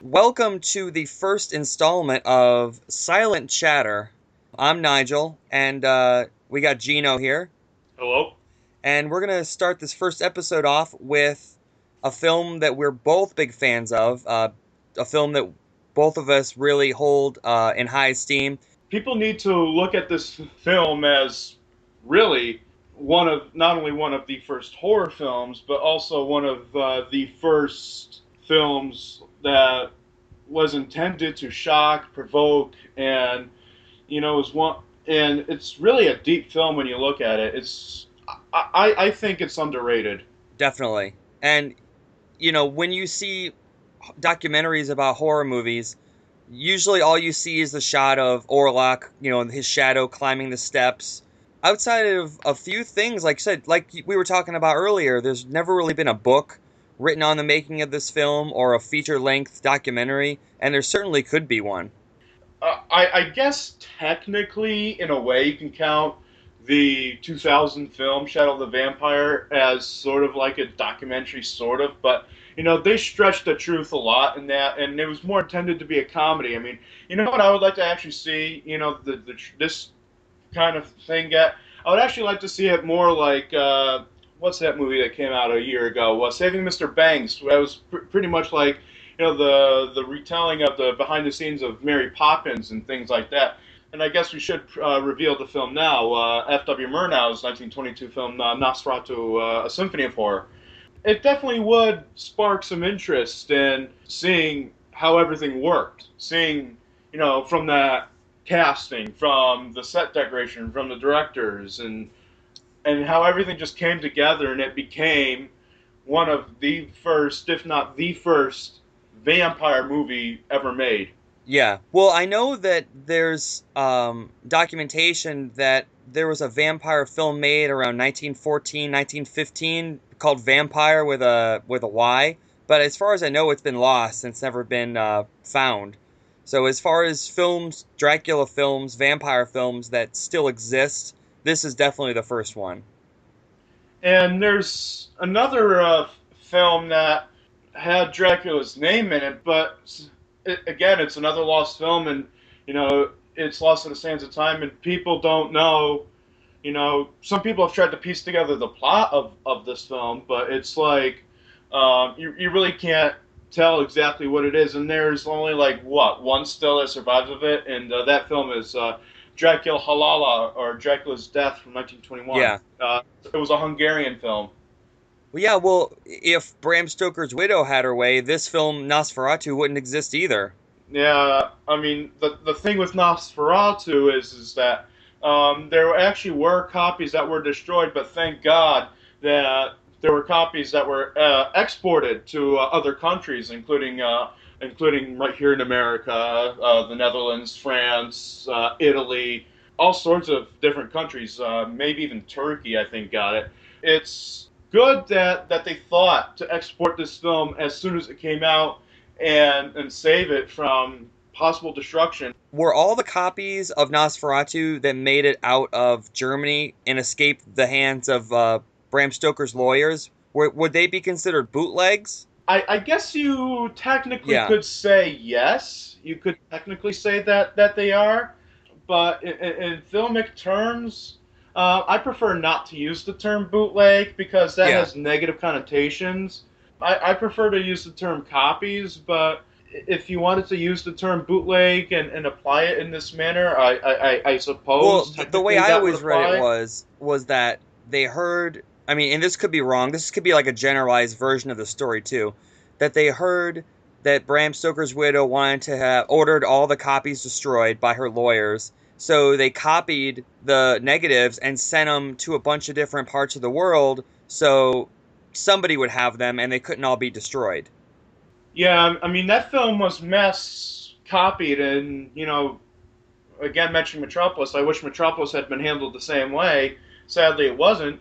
Welcome to the first installment of Silent Chatter. I'm Nigel, and we got Geno here, Hello? and we're gonna start this first episode off with a film that we're both big fans of, a film that both of us really hold in high esteem. People need to look at this film as really not only one of the first horror films, but also one of the first films that was intended to shock, provoke, and is one. And it's really a deep film when you look at it. I think it's underrated. Definitely, and when you see documentaries about horror movies, usually all you see is the shot of Oarlock, his shadow climbing the steps. Outside of a few things, like I said, like we were talking about earlier, there's never really been a book written on the making of this film or a feature-length documentary, and there certainly could be one. I guess technically, in a way, you can count the 2000 film Shadow of the Vampire as sort of like a documentary, sort of, but they stretched the truth a lot in that, and it was more intended to be a comedy. I mean, you know what I would like to actually see, this kind of thing get? I would actually like to see it more like what's that movie that came out a year ago? Saving Mr. Banks. That was pretty much like the retelling of the behind the scenes of Mary Poppins and things like that. And I guess we should reveal the film now. F.W. Murnau's 1922 film Nosferatu, A Symphony of Horror. It definitely would spark some interest in seeing how everything worked, seeing from that casting, from the set decoration, from the directors, and how everything just came together and it became one of the first, if not the first, vampire movie ever made. Yeah. Well, I know that there's documentation that there was a vampire film made around 1914, 1915 called Vampire with a Y, but as far as I know, it's been lost and it's never been found. So as far as films, Dracula films, vampire films that still exist, this is definitely the first one. And there's another film that had Dracula's name in it, but again, it's another lost film, and it's lost in the sands of time, and people don't know. Some people have tried to piece together the plot of this film, but it's like you really can't tell exactly what it is, and there's only like one still that survives of it, and that film is Dracula Halala, or Dracula's Death, from 1921. Yeah. It was a Hungarian film. Well, yeah, well, if Bram Stoker's widow had her way, this film Nosferatu wouldn't exist either. Yeah, I mean the thing with Nosferatu is that there actually were copies that were destroyed, but thank God that there were copies that were exported to other countries, including right here in America, the Netherlands, France, Italy, all sorts of different countries. Maybe even Turkey, I think, got it. It's good that they thought to export this film as soon as it came out and save it from possible destruction. Were all the copies of Nosferatu that made it out of Germany and escaped the hands of Bram Stoker's lawyers, would they be considered bootlegs? I guess you technically Yeah, could say yes. You could technically say that they are, but in filmic terms, I prefer not to use the term bootleg because that yeah. has negative connotations. I prefer to use the term copies, but if you wanted to use the term bootleg and apply it in this manner, I Well, suppose the way technically I that would always read it apply. was that they heard. I mean, and this could be wrong. This could be like a generalized version of the story too. That they heard that Bram Stoker's widow wanted to have ordered all the copies destroyed by her lawyers. So they copied the negatives and sent them to a bunch of different parts of the world so somebody would have them and they couldn't all be destroyed. Yeah, I mean that film was mass copied, and again mentioning Metropolis, I wish Metropolis had been handled the same way. Sadly, it wasn't.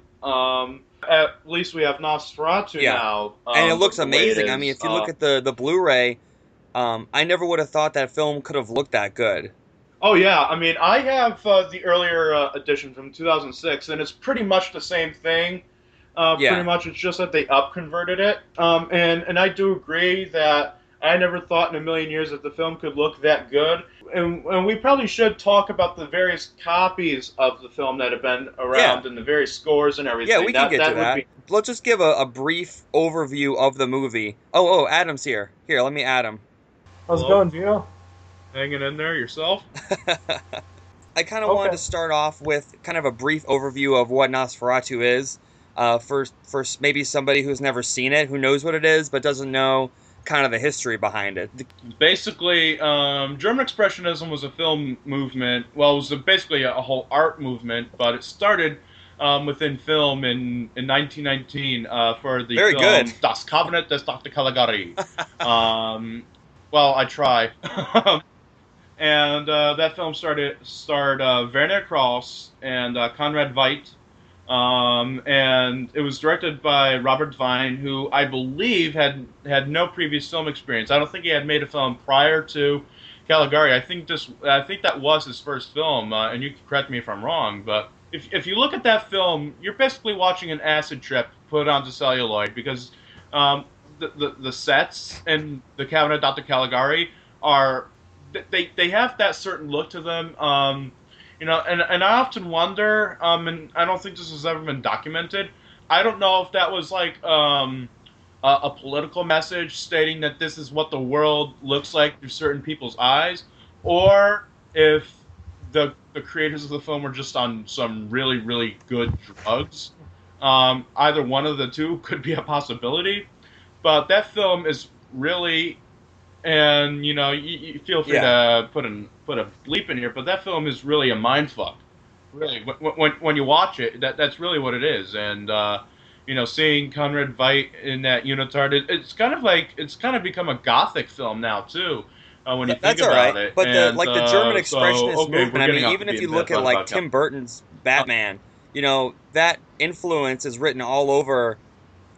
At least we have Nosferatu Yeah. now, And it looks the way it amazing. I mean, is. if you look at the Blu-ray, I never would have thought that film could have looked that good. Oh yeah, I mean I have the earlier edition from 2006, and it's pretty much the same thing. Pretty Yeah. much, it's just that they up converted it. And I do agree that I never thought in a million years that the film could look that good. And we probably should talk about the various copies of the film that have been Yeah. around and the various scores and Yeah, everything. we can get to That would that. be Let's just give a brief overview of the movie. Oh, Adam's here. Here, let me add him. How's it hello, going, Geno? hanging in there yourself. I kind of wanted Okay. to start off with kind of a brief overview of what Nosferatu is. For maybe somebody who's never seen it, who knows what it is, but doesn't know kind of the history behind it. Basically, German Expressionism was a film movement. Well, it was basically a whole art movement, but it started within film in 1919 for the Very film good. Das Kabinett des Dr. Caligari. Well, I try. And that film starred Werner Krauss and Conrad Veidt. And it was directed by Robert Vine, who I believe had no previous film experience. I don't think he had made a film prior to Caligari. I think that was his first film, and you can correct me if I'm wrong. But if you look at that film, you're basically watching an acid trip put onto celluloid because the sets in the Cabinet Dr. Caligari are they have that certain look to them. And I often wonder, and I don't think this has ever been documented. I don't know if that was like a political message stating that this is what the world looks like through certain people's eyes, or if the creators of the film were just on some really, really good drugs. Either one of the two could be a possibility. But that film is really, and you feel free to put a bleep in here, but that film is really a mind fuck. Really, when you watch it, that's really what it is. And seeing Conrad Veidt in that unitard, it's kind of become a gothic film now too. When you think That's all about right. it, But the and German so expressionist okay, movement, we're I getting mean, off even the if you beaten look path at like about Tim Burton's Batman, that influence is written all over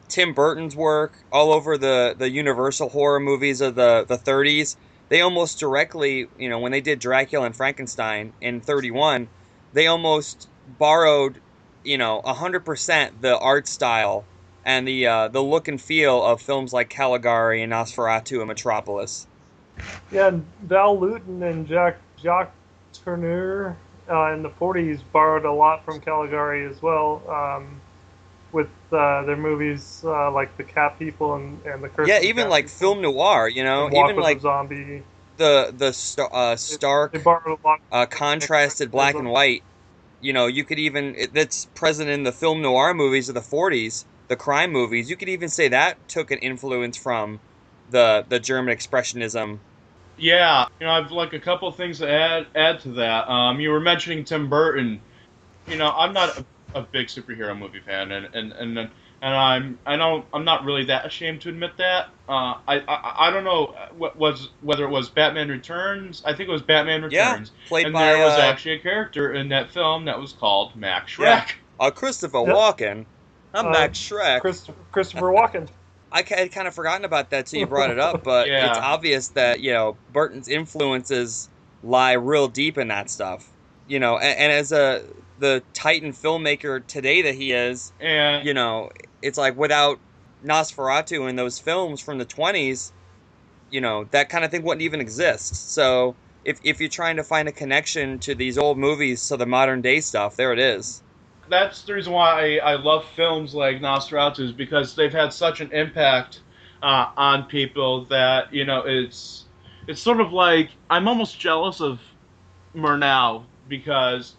Tim Burton's work, all over the Universal horror movies of the 30s. They almost directly, when they did Dracula and Frankenstein in 31, they almost borrowed, 100% the art style and the look and feel of films like Caligari and Nosferatu and Metropolis. Yeah, and Val Lewton and Jacques Tourneur in the 40s borrowed a lot from Caligari as well, with their movies like The Cat People and The Curse Yeah, of the even Cat like People film noir, and Walk even with like a Zombie. the They stark, borrowed a lot from contrasted black and expressionism. white. You could even that's present in the film noir movies of the 40s, the crime movies. You could even say that took an influence from the German expressionism. Yeah, I've like a couple of things to add to that. You were mentioning Tim Burton. I'm not a big superhero movie fan, I'm not really that ashamed to admit that. I don't know whether it was Batman Returns. I think it was Batman Yeah, Returns, played and by there was actually a character in that film that was called Max yeah, Shreck. Christopher Yep. Walken. I'm Uh, Max Shreck. Christopher Walken. Had kind of forgotten about that till you brought it up, but it's Yeah, obvious that Burton's influences lie real deep in that stuff. And as the titan filmmaker today that he is, and it's like without Nosferatu and those films from the 20s, that kind of thing wouldn't even exist. So if you're trying to find a connection to these old movies to the modern day stuff, there it is. that's the reason why I love films like Nosferatu is because they've had such an impact on people that it's sort of like I'm almost jealous of Murnau because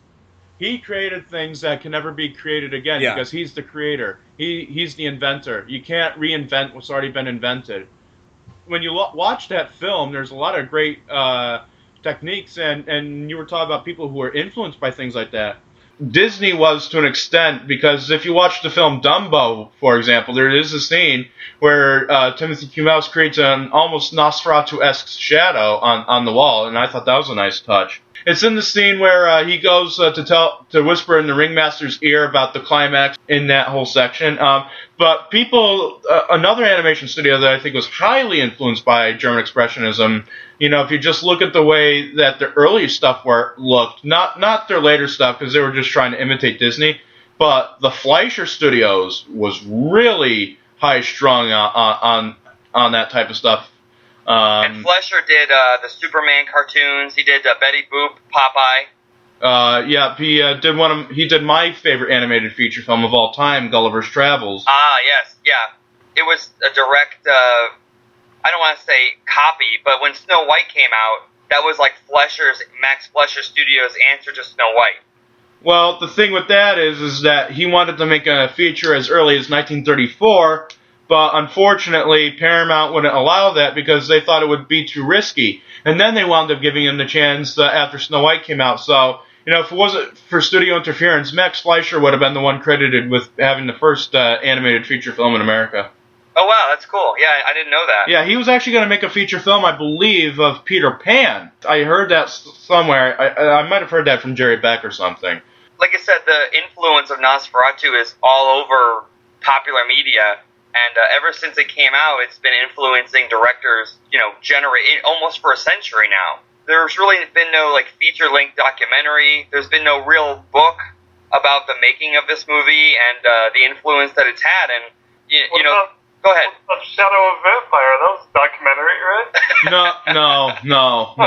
he created things that can never be created again Yeah. because he's the creator. He's the inventor. You can't reinvent what's already been invented. When you watch that film, there's a lot of great techniques, and you were talking about people who were influenced by things like that. Disney was to an extent because if you watch the film Dumbo, for example, there is a scene where Timothy Q. Mouse creates an almost Nosferatu-esque shadow on the wall, and I thought that was a nice touch. It's in the scene where he goes to whisper in the ringmaster's ear about the climax in that whole section. But another animation studio that I think was highly influenced by German Expressionism, if you just look at the way that the early stuff looked, not their later stuff because they were just trying to imitate Disney, but the Fleischer Studios was really high strung on that type of stuff. And Fleischer did the Superman cartoons. He did Betty Boop, Popeye. Yeah, he did my favorite animated feature film of all time, Gulliver's Travels. Ah, yes, yeah. It was a direct, I don't want to say copy, but when Snow White came out, that was like Max Fleischer Studios' answer to Snow White. Well, the thing with that is that he wanted to make a feature as early as 1934, but unfortunately Paramount wouldn't allow that because they thought it would be too risky. And then they wound up giving him the chance after Snow White came out. So, if it wasn't for studio interference, Max Fleischer would have been the one credited with having the first animated feature film in America. Oh, wow, that's cool. Yeah, I didn't know that. Yeah, he was actually going to make a feature film, I believe, of Peter Pan. I heard that somewhere. I might have heard that from Jerry Beck or something. Like I said, the influence of Nosferatu is all over popular media, and ever since it came out, it's been influencing directors, almost for a century now. There's really been no feature-length documentary. There's been no real book about the making of this movie and the influence that it's had. And go ahead. Shadow of a Vampire. That was a documentary, right? No.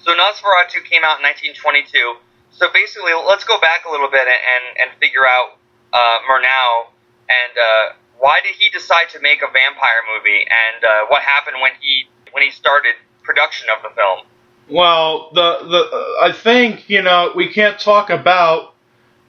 So Nosferatu came out in 1922. So basically, let's go back a little bit and figure out Murnau and why did he decide to make a vampire movie, and what happened when he started production of the film. Well, I think we can't talk about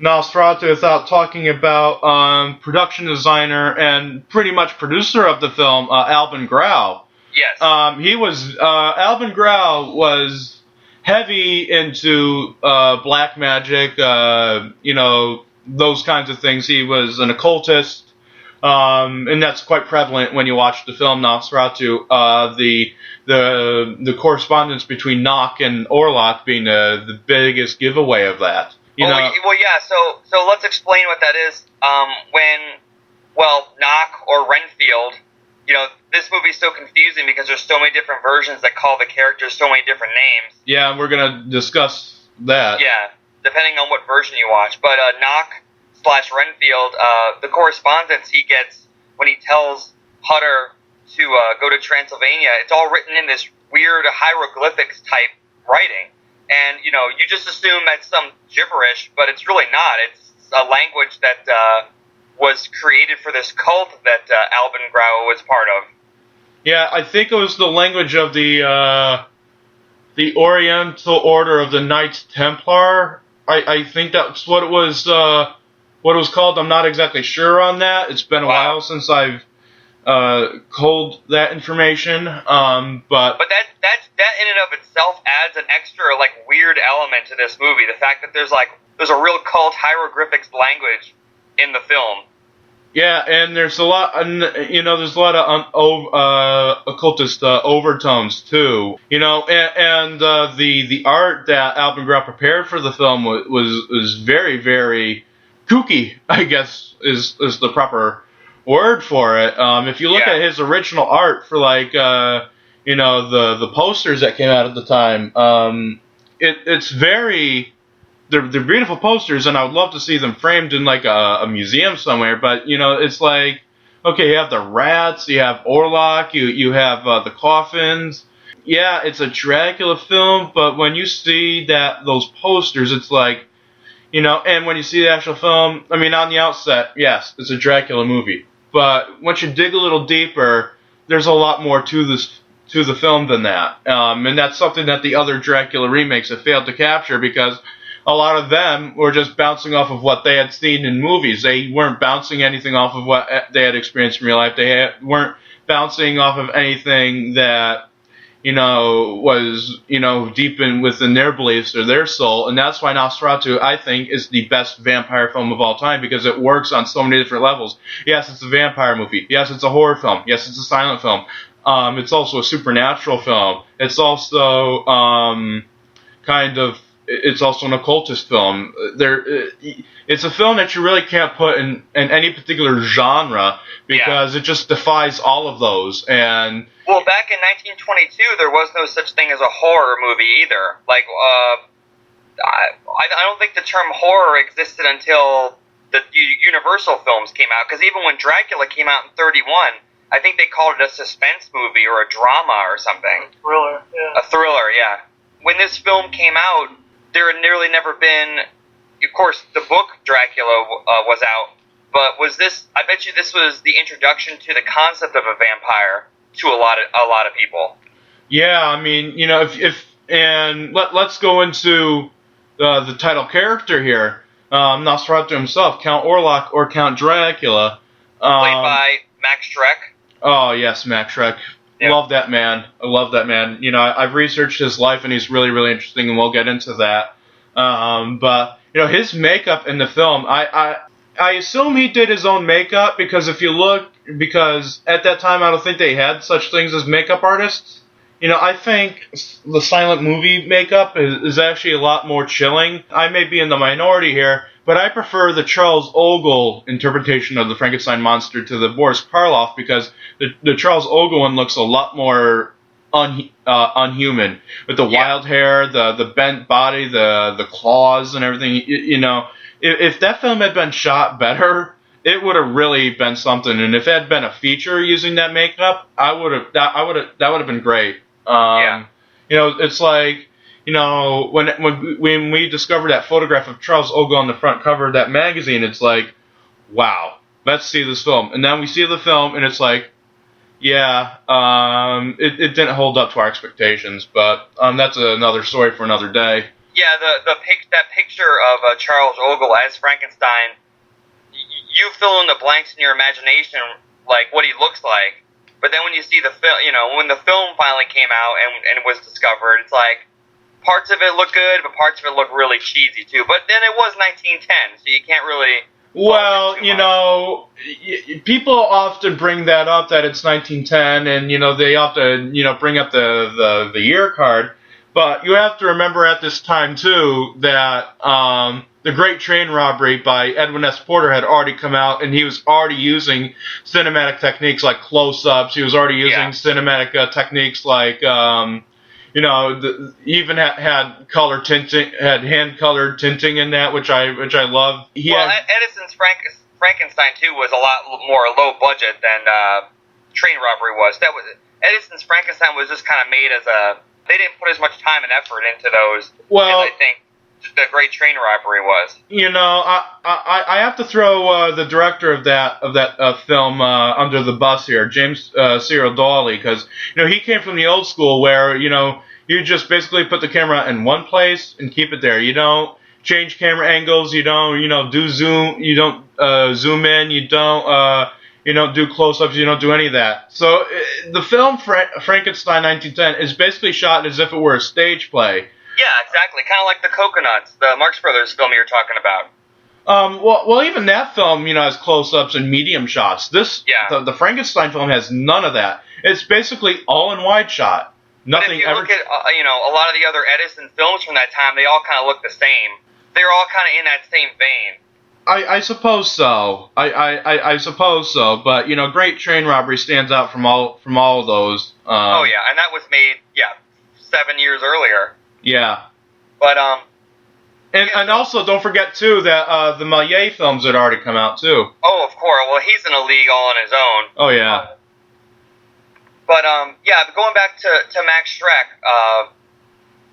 Nosferatu without talking about production designer and pretty much producer of the film, Albin Grau. Yes. Albin Grau was heavy into black magic, those kinds of things. He was an occultist, and that's quite prevalent when you watch the film Nosferatu. The correspondence between Knock and Oarlock being the biggest giveaway of that. Well, yeah. So let's explain what that is. Knock or Renfield. This movie's so confusing because there's so many different versions that call the characters so many different names. Yeah, and we're gonna discuss that. Yeah, depending on what version you watch. But Knock/Renfield, the correspondence he gets when he tells Hutter to go to Transylvania, it's all written in this weird hieroglyphics type writing. And, you just assume that's some gibberish, but it's really not. It's a language that was created for this cult that Albin Grau was part of. Yeah, I think it was the language of the Oriental Order of the Knights Templar. I think that's what it was called. I'm not exactly sure on that. It's been a while since I've culled that information. But that in and of itself adds an extra weird element to this movie. The fact that there's a real cult hieroglyphics language in the film. Yeah, and there's a lot, there's a lot of occultist overtones too. And the art that Albin Grau prepared for the film was very, very kooky, I guess is the proper word for it. If you look at his original art for the posters that came out at the time, it's very. They're beautiful posters, and I would love to see them framed in a museum somewhere. But it's okay, you have the rats, you have Oarlock, you have the coffins. Yeah, it's a Dracula film, but when you see those posters, it's and when you see the actual film, on the outset, yes, it's a Dracula movie. But once you dig a little deeper, there's a lot more to the film than that, and that's something that the other Dracula remakes have failed to capture because a lot of them were just bouncing off of what they had seen in movies. They weren't bouncing anything off of what they had experienced in real life. They weren't bouncing off of anything that, was, deep within their beliefs or their soul. And that's why Nosferatu, I think, is the best vampire film of all time because it works on so many different levels. Yes, it's a vampire movie. Yes, it's a horror film. Yes, it's a silent film. It's also a supernatural film. It's also it's also an occultist film. It's a film that you really can't put in any particular genre because it just defies all of those. And back in 1922, there was no such thing as a horror movie either. I don't think the term horror existed until the Universal films came out. Because even when Dracula came out in 1931, I think they called it a suspense movie or a drama or something. Thriller, yeah. A thriller, yeah. When this film came out, there had nearly never been. Of course, the book Dracula was out, but was this? I bet you this was the introduction to the concept of a vampire to a lot of people. Yeah, I mean, you know, let's go into the title character here, Nosferatu himself, Count Oarlock or Count Dracula, played by Max Shreck. Oh yes, Max Shreck. Yep. Love that man. I love that man. You know, I've researched his life, and he's really, really interesting, and we'll get into that. But you know, his makeup in the film, I assume he did his own makeup because because at that time I don't think they had such things as makeup artists. You know, I think the silent movie makeup is actually a lot more chilling. I may be in the minority here, but I prefer the Charles Ogle interpretation of the Frankenstein monster to the Boris Karloff because the Charles Ogle one looks a lot more unhuman with the wild hair, the bent body, the claws and everything. You know, if that film had been shot better, it would have really been something. And if it had been a feature using that makeup, that would have been great. You know, it's like, you know, when we discovered that photograph of Charles Ogle on the front cover of that magazine, it's like, wow, let's see this film. And then we see the film, and it's like, yeah, it didn't hold up to our expectations, but that's another story for another day. Yeah, that picture of Charles Ogle as Frankenstein, you fill in the blanks in your imagination, like what he looks like. But then when you see the film, you know, when the film finally came out and was discovered, it's like parts of it look good, but parts of it look really cheesy too. But then it was 1910, so you can't really. Well, you know, people often bring that up that it's 1910, and you know they often bring up the year card. But you have to remember at this time too that the Great Train Robbery by Edwin S. Porter had already come out, and he was already using cinematic techniques like close-ups. He was already using cinematic techniques like, he even had color tinting, had hand-colored tinting in that, which I love. Edison's Frankenstein too was a lot more low budget than Train Robbery was. Edison's Frankenstein was just kind of made as a. They didn't put as much time and effort into those as I think the Great Train Robbery was. You know, I have to throw the director of that film under the bus here, James Cyril Dawley, because he came from the old school where you just basically put the camera in one place and keep it there. You don't change camera angles. You don't do zoom. You don't zoom in. You don't do close-ups. You don't do any of that. So the film Frankenstein 1910 is basically shot as if it were a stage play. Yeah, exactly. Kind of like the Coconuts, the Marx Brothers film you're talking about. Well, even that film, has close-ups and medium shots. The Frankenstein film has none of that. It's basically all in wide shot. Nothing. But if you look at a lot of the other Edison films from that time, they all kind of look the same. They're all kind of in that same vein. I suppose so. I suppose so. But Great Train Robbery stands out from all of those. And that was made 7 years earlier. Yeah. But and also don't forget too that the Méliès films had already come out too. Oh, of course. Well, he's in a league all on his own. Oh yeah. But going back to Max Shreck,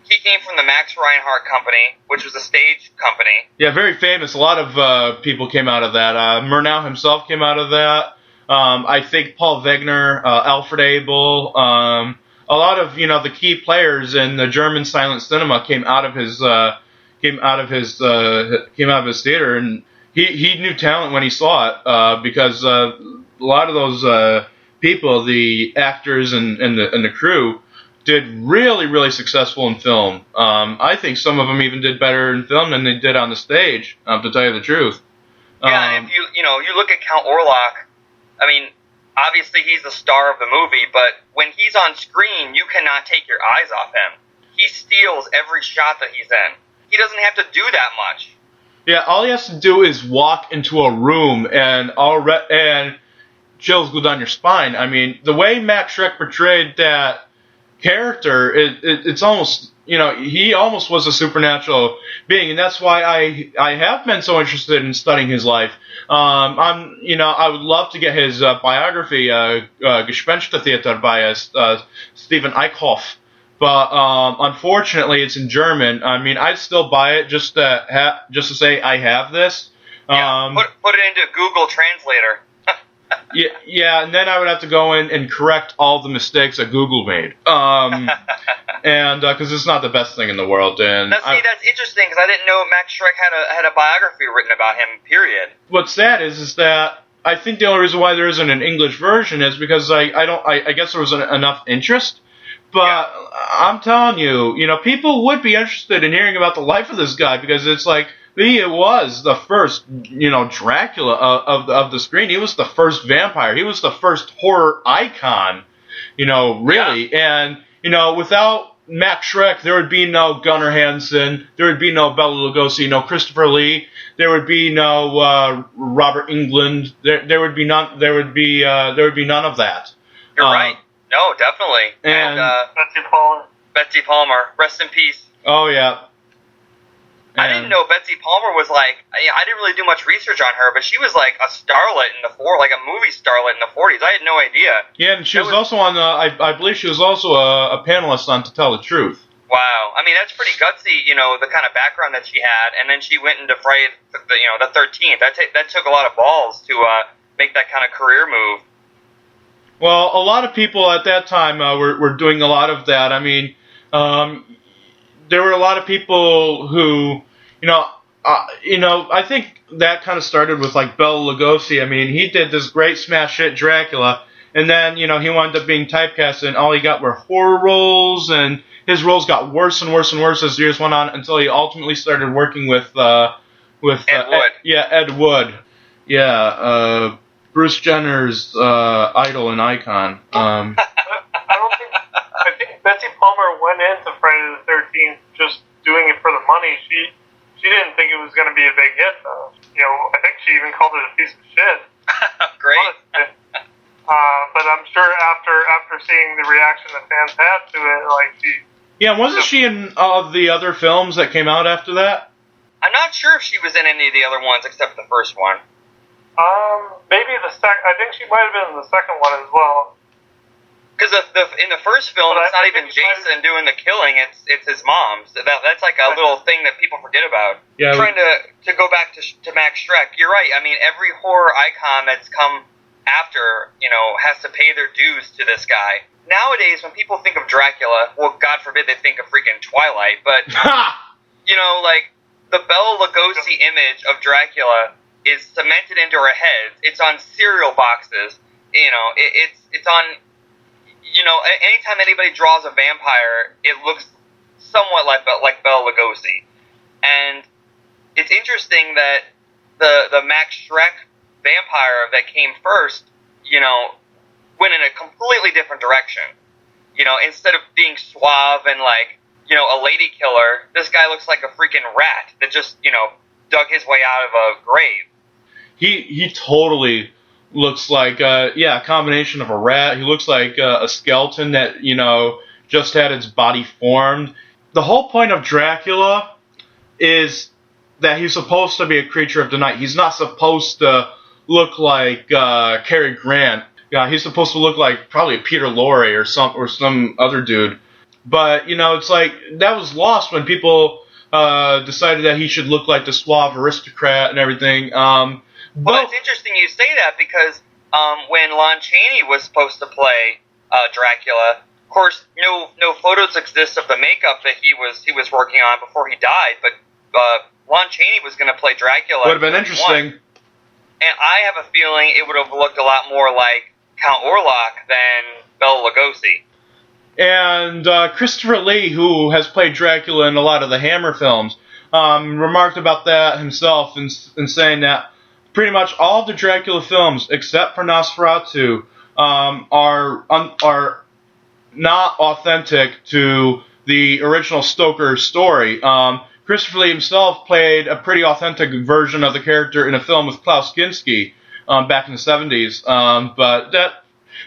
he came from the Max Reinhardt Company, which was a stage company. Yeah, very famous. A lot of people came out of that. Murnau himself came out of that. I think Paul Wegener, Alfred Abel, a lot of the key players in the German silent cinema came out of his theater, and he knew talent when he saw it because a lot of those people, the actors and the crew, did really, really successful in film. I think some of them even did better in film than they did on the stage, to tell you the truth. Yeah, and if you look at Count Oarlock, I mean, obviously he's the star of the movie, but when he's on screen, you cannot take your eyes off him. He steals every shot that he's in. He doesn't have to do that much. Yeah, all he has to do is walk into a room and chills go down your spine. I mean, the way Max Shreck portrayed that character, it's almost, he almost was a supernatural being, and that's why I have been so interested in studying his life. I would love to get his biography, Gespenstertheater by Stephen Eichhoff, but unfortunately it's in German. I mean, I'd still buy it just to say I have this. Yeah, put it into Google Translator. Yeah, and then I would have to go in and correct all the mistakes that Google made, and because it's not the best thing in the world. And that's interesting because I didn't know Max Shreck had a biography written about him. Period. What's sad is that I think the only reason why there isn't an English version is because I guess there wasn't enough interest. But yeah. I'm telling you, people would be interested in hearing about the life of this guy because it's like. He was the first, Dracula of the screen. He was the first vampire. He was the first horror icon, really. Yeah. And, without Max Shreck, there would be no Gunnar Hansen. There would be no Bela Lugosi, no Christopher Lee. There would be no Robert Englund. There would be none. There would be none of that. You're right. No, definitely. And Betsy Palmer. Rest in peace. Oh yeah. I didn't know Betsy Palmer was I didn't really do much research on her, but she was like a starlet in the like a movie starlet in the 40s. I had no idea. Yeah, and she was also on, I believe she was also a panelist on To Tell the Truth. Wow. I mean, that's pretty gutsy, the kind of background that she had, and then she went into Friday the 13th. That took a lot of balls to make that kind of career move. Well, a lot of people at that time were doing a lot of that. I mean, there were a lot of people who, I think that kind of started with like Bela Lugosi. I mean, he did this great smash hit Dracula, and then he wound up being typecast, and all he got were horror roles, and his roles got worse and worse and worse as years went on until he ultimately started working with Ed Wood. Ed Wood. Yeah, Bruce Jenner's idol and icon. I think Betsy Palmer went into Friday the 13th just doing it for the money. She didn't think it was going to be a big hit, though. I think she even called it a piece of shit. Great. But I'm sure after seeing the reaction that fans had to it, she... Yeah, wasn't she in all of the other films that came out after that? I'm not sure if she was in any of the other ones except the first one. Maybe the second... I think she might have been in the second one as well. Because in the first film, it's not even Jason doing the killing; it's his mom's. That's like a little thing that people forget about. Yeah. Trying to go back to Max Shreck, you're right. I mean, every horror icon that's come after, has to pay their dues to this guy. Nowadays, when people think of Dracula, well, God forbid they think of freaking Twilight, but like the Bela Lugosi image of Dracula is cemented into our heads. It's on cereal boxes. It's on. Anytime anybody draws a vampire, it looks somewhat like Bela Lugosi. And it's interesting that the Max Shreck vampire that came first, went in a completely different direction. Instead of being suave and a lady killer, this guy looks like a freaking rat that just, dug his way out of a grave. He totally looks like, a combination of a rat. He looks like a skeleton that, just had its body formed. The whole point of Dracula is that he's supposed to be a creature of the night. He's not supposed to look like Cary Grant. Yeah, he's supposed to look like probably Peter Lorre or some other dude. But, it's like, that was lost when people decided that he should look like the suave aristocrat and everything. Well, it's interesting you say that because when Lon Chaney was supposed to play Dracula, of course, no photos exist of the makeup that he was working on before he died. But Lon Chaney was going to play Dracula. Would have been interesting. And I have a feeling it would have looked a lot more like Count Oarlock than Bela Lugosi. And Christopher Lee, who has played Dracula in a lot of the Hammer films, remarked about that himself in saying that pretty much all of the Dracula films, except for Nosferatu, are not authentic to the original Stoker story. Christopher Lee himself played a pretty authentic version of the character in a film with Klaus Kinski back in the 70s. But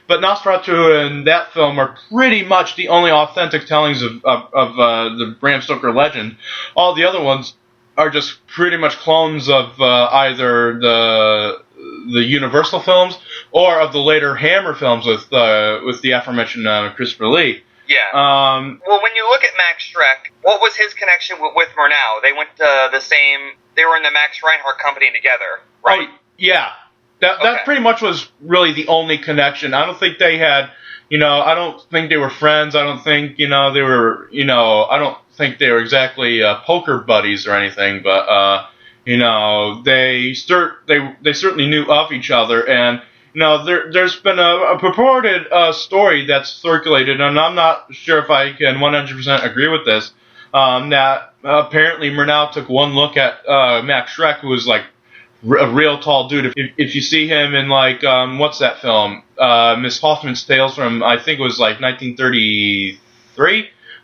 But Nosferatu and that film are pretty much the only authentic tellings of the Bram Stoker legend. All the other ones are just pretty much clones of either the Universal films or of the later Hammer films with the aforementioned Christopher Lee. Yeah. Well, when you look at Max Shreck, what was his connection with Murnau? They went to the same. They were in the Max Reinhardt company together, right? Oh, yeah. That pretty much was really the only connection. I don't think they had, I don't think they were friends. I don't think, they were, I don't think they were exactly poker buddies or anything. But, they certainly knew of each other. And, there's been a purported story that's circulated, and I'm not sure if I can 100% agree with this, that apparently Murnau took one look at Max Shreck, who was like a real tall dude. If you see him in what's that film? Miss Hoffman's Tales from, I think it was 1933.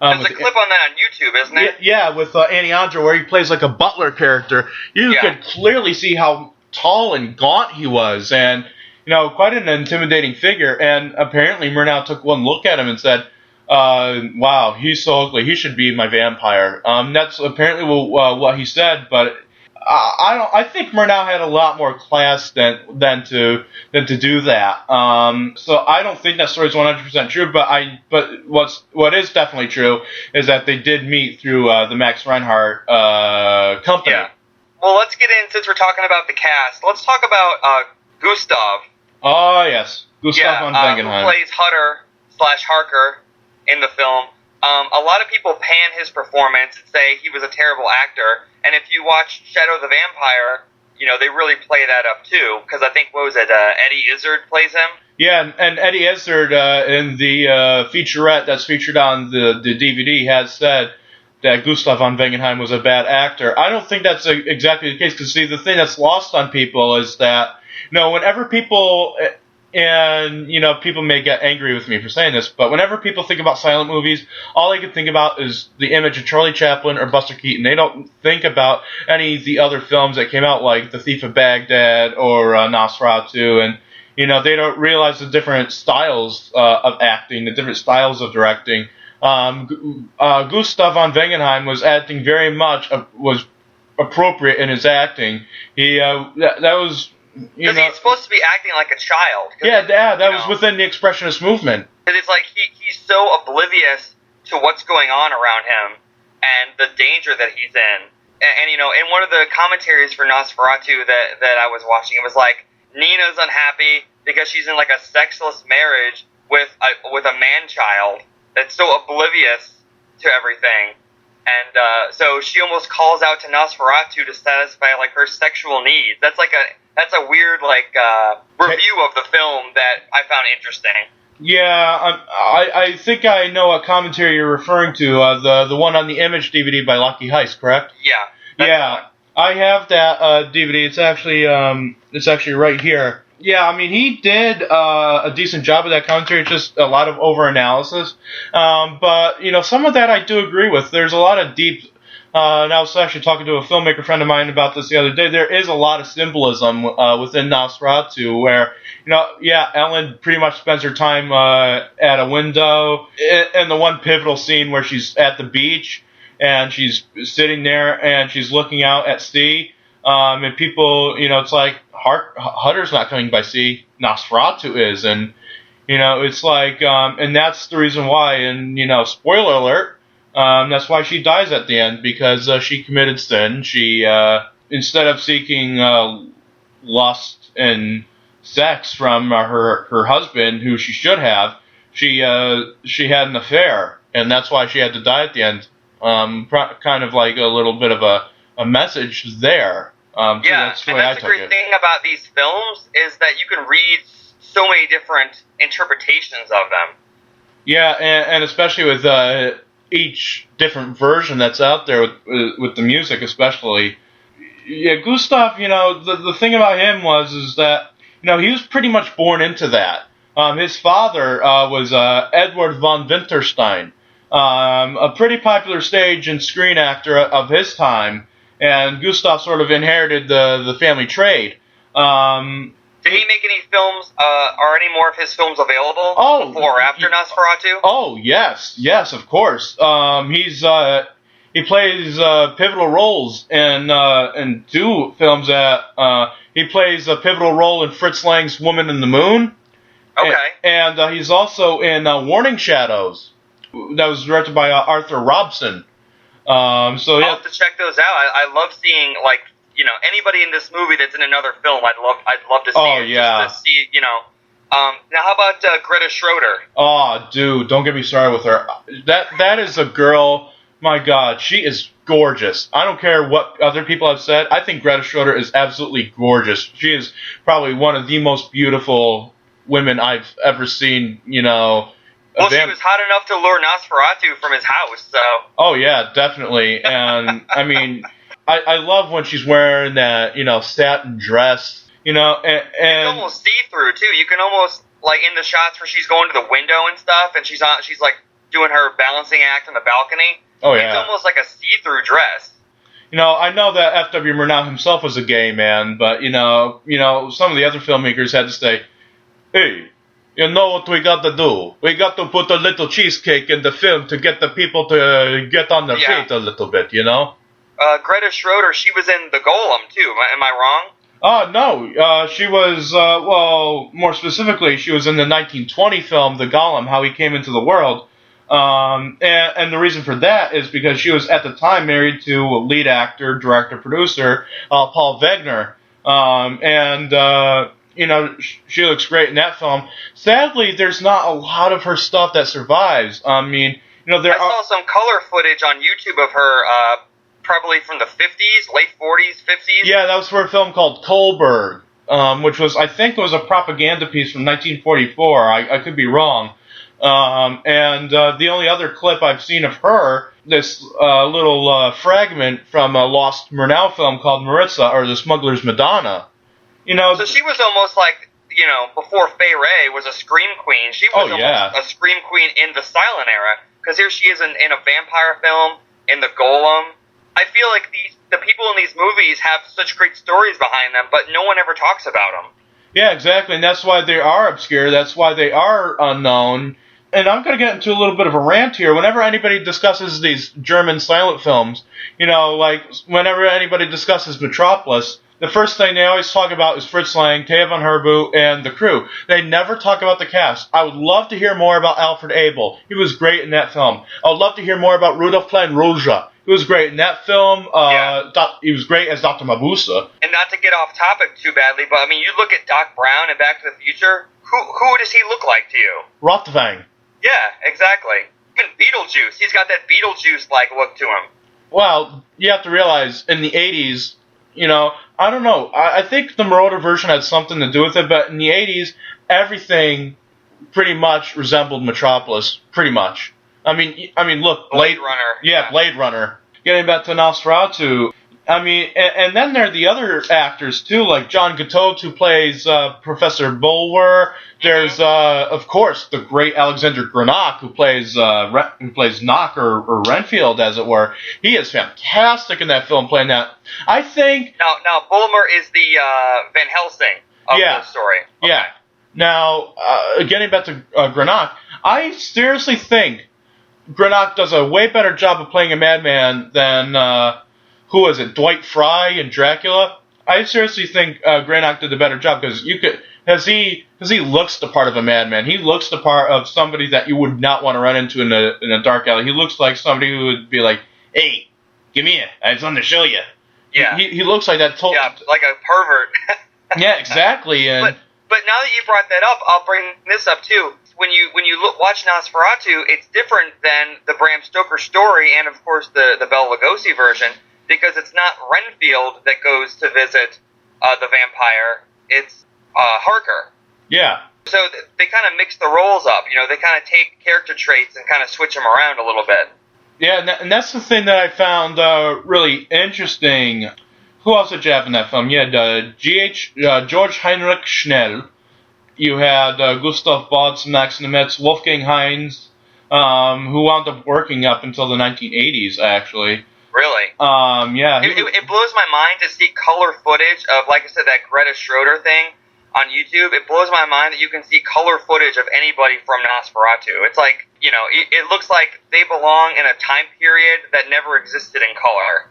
There's a clip on that on YouTube, isn't it? Yeah, with Annie Andro, where he plays like a butler character. You could clearly see how tall and gaunt he was, and quite an intimidating figure. And apparently Murnau took one look at him and said, "Wow, he's so ugly. He should be my vampire." That's apparently what he said, but. I think Murnau had a lot more class than to do that. So I don't think that story's 100% true. But what is definitely true is that they did meet through the Max Reinhardt company. Yeah. Well, let's get in, since we're talking about the cast. Let's talk about Gustav. Oh yes, Gustav von Wangenheim, who plays Hutter/Harker in the film. A lot of people pan his performance and say he was a terrible actor. And if you watch Shadow the Vampire, they really play that up too. Because I think, Eddie Izzard plays him? Yeah, and Eddie Izzard in the featurette that's featured on the DVD has said that Gustav von Wangenheim was a bad actor. I don't think that's exactly the case. Because, see, the thing that's lost on people is that, whenever people... And, people may get angry with me for saying this, but whenever people think about silent movies, all they can think about is the image of Charlie Chaplin or Buster Keaton. They don't think about any of the other films that came out, like The Thief of Baghdad or Nosferatu, and, they don't realize the different styles of acting, the different styles of directing. Gustav von Wangenheim was acting very much, was appropriate in his acting. That was... Because he's supposed to be acting like a child. That was within the Expressionist movement. Because it's like he's so oblivious to what's going on around him and the danger that he's in. And in one of the commentaries for Nosferatu that I was watching, it was like, Nina's unhappy because she's in like a sexless marriage with a man-child that's so oblivious to everything. And so she almost calls out to Nosferatu to satisfy like her sexual needs. That's a weird review of the film that I found interesting. Yeah, I think I know what commentary you're referring to. The one on the Image DVD by Lucky Heist, correct? Yeah. Yeah, I have that DVD. It's actually right here. Yeah, I mean, he did a decent job of that commentary. It's just a lot of over-analysis. But, some of that I do agree with. There's a lot of deep... and I was actually talking to a filmmaker friend of mine about this the other day. There is a lot of symbolism within Nosferatu where, Ellen pretty much spends her time at a window. In the one pivotal scene where she's at the beach and she's sitting there and she's looking out at sea. And people, it's like, Hutter's not coming by sea, Nosferatu is. And, it's like, and that's the reason why, and, spoiler alert, that's why she dies at the end, because she committed sin. She, instead of seeking lust and sex from her husband, who she should have, she had an affair, and that's why she had to die at the end. Kind of like a little bit of a message there. That's the great thing about these films is that you can read so many different interpretations of them. Yeah, and especially with each different version that's out there with the music, especially. Yeah, Gustav. The thing about him is that he was pretty much born into that. His father was Edward von Winterstein, a pretty popular stage and screen actor of his time. And Gustav sort of inherited the family trade. Did he make any films, are any more of his films available before or after Nosferatu? Oh, yes, of course. He plays pivotal roles in two films that he plays a pivotal role in Fritz Lang's Woman in the Moon. Okay. And he's also in Warning Shadows. That was directed by Arthur Robson. So yeah. I'll have to check those out. I love seeing, like, you know, anybody in this movie that's in another film. I'd love to see it. Yeah. Just to see, you know. Now, how about Greta Schroeder? Oh, dude, don't get me started with her. That is a girl. My God, she is gorgeous. I don't care what other people have said. I think Greta Schroeder is absolutely gorgeous. She is probably one of the most beautiful women I've ever seen. You know. Well, she was hot enough to lure Nosferatu from his house. So. Oh yeah, definitely. And I mean. I love when she's wearing that, you know, satin dress, you know, and it's almost see-through too. You can almost, like, in the shots where she's going to the window and stuff, and she's like doing her balancing act on the balcony. Oh yeah, it's almost like a see-through dress. You know, I know that F.W. Murnau himself was a gay man, but you know, some of the other filmmakers had to say, "Hey, you know what we got to do? We got to put a little cheesecake in the film to get the people to get on their feet a little bit," you know. Greta Schroeder, she was in The Golem, too. Am I wrong? No. She was, well, more specifically, she was in the 1920 film, The Golem, How He Came into the World. And the reason for that is because she was, at the time, married to lead actor, director, producer, Paul Wegener. You know, she looks great in that film. Sadly, there's not a lot of her stuff that survives. I mean, you know, I saw some color footage on YouTube of her, probably from the 50s, late 40s, 50s. Yeah, that was for a film called Kohlberg, which was, I think, was a propaganda piece from 1944. I could be wrong. The only other clip I've seen of her, this little fragment from a lost Murnau film called Maritza, or The Smuggler's Madonna. You know, so she was almost like, you know, before Fay Wray was a scream queen. She was almost a scream queen in the silent era, because here she is in a vampire film, in The Golem. I feel like the people in these movies have such great stories behind them, but no one ever talks about them. Yeah, exactly, and that's why they are obscure. That's why they are unknown. And I'm going to get into a little bit of a rant here. Whenever anybody discusses these German silent films, you know, like whenever anybody discusses Metropolis, the first thing they always talk about is Fritz Lang, Thea von Herbu, and the crew. They never talk about the cast. I would love to hear more about Alfred Abel. He was great in that film. I would love to hear more about Rudolf Klein-Roja. He was great in that film. He was great as Dr. Mabuse. And not to get off topic too badly, but I mean, you look at Doc Brown and Back to the Future. Who does he look like to you? Rothwang. Yeah, exactly. Even Beetlejuice. He's got that Beetlejuice-like look to him. Well, you have to realize, in the 80s, you know, I don't know. I think the Marauder version had something to do with it, but in the 80s, everything pretty much resembled Metropolis. Pretty much. I mean, look, Blade Runner. Yeah, Blade Runner. Getting back to Nosferatu. I mean, and then there are the other actors too, like John Gatote, who plays Professor Bulwer. There's, of course, the great Alexander Granach, who plays Knock or Renfield, as it were. He is fantastic in that film, playing that. I think now Bulmer is the Van Helsing of the story. Okay. Yeah. Now, getting back to Granach, I seriously think Granach does a way better job of playing a madman than who was it, Dwight Fry in Dracula. I seriously think Granach did a better job because he looks the part of a madman. He looks the part of somebody that you would not want to run into in a dark alley. He looks like somebody who would be like, "Hey, give me it. I have something to show you." Yeah. He looks like that. Yeah, like a pervert. Yeah, exactly. And but now that you brought that up, I'll bring this up too. When you watch Nosferatu, it's different than the Bram Stoker story and, of course, the Bela Lugosi version, because it's not Renfield that goes to visit the vampire. It's Harker. Yeah. So they kind of mix the roles up. You know, they kind of take character traits and kind of switch them around a little bit. Yeah, and that's the thing that I found really interesting. Who else did you have in that film? You had George Heinrich Schnell. You had Gustav Botz, Max Nemetz, Wolfgang Heinz, who wound up working up until the 1980s, actually. Really? Yeah. It blows my mind to see color footage of, like I said, that Greta Schroeder thing. on YouTube, it blows my mind that you can see color footage of anybody from Nosferatu. It's like, it looks like they belong in a time period that never existed in color.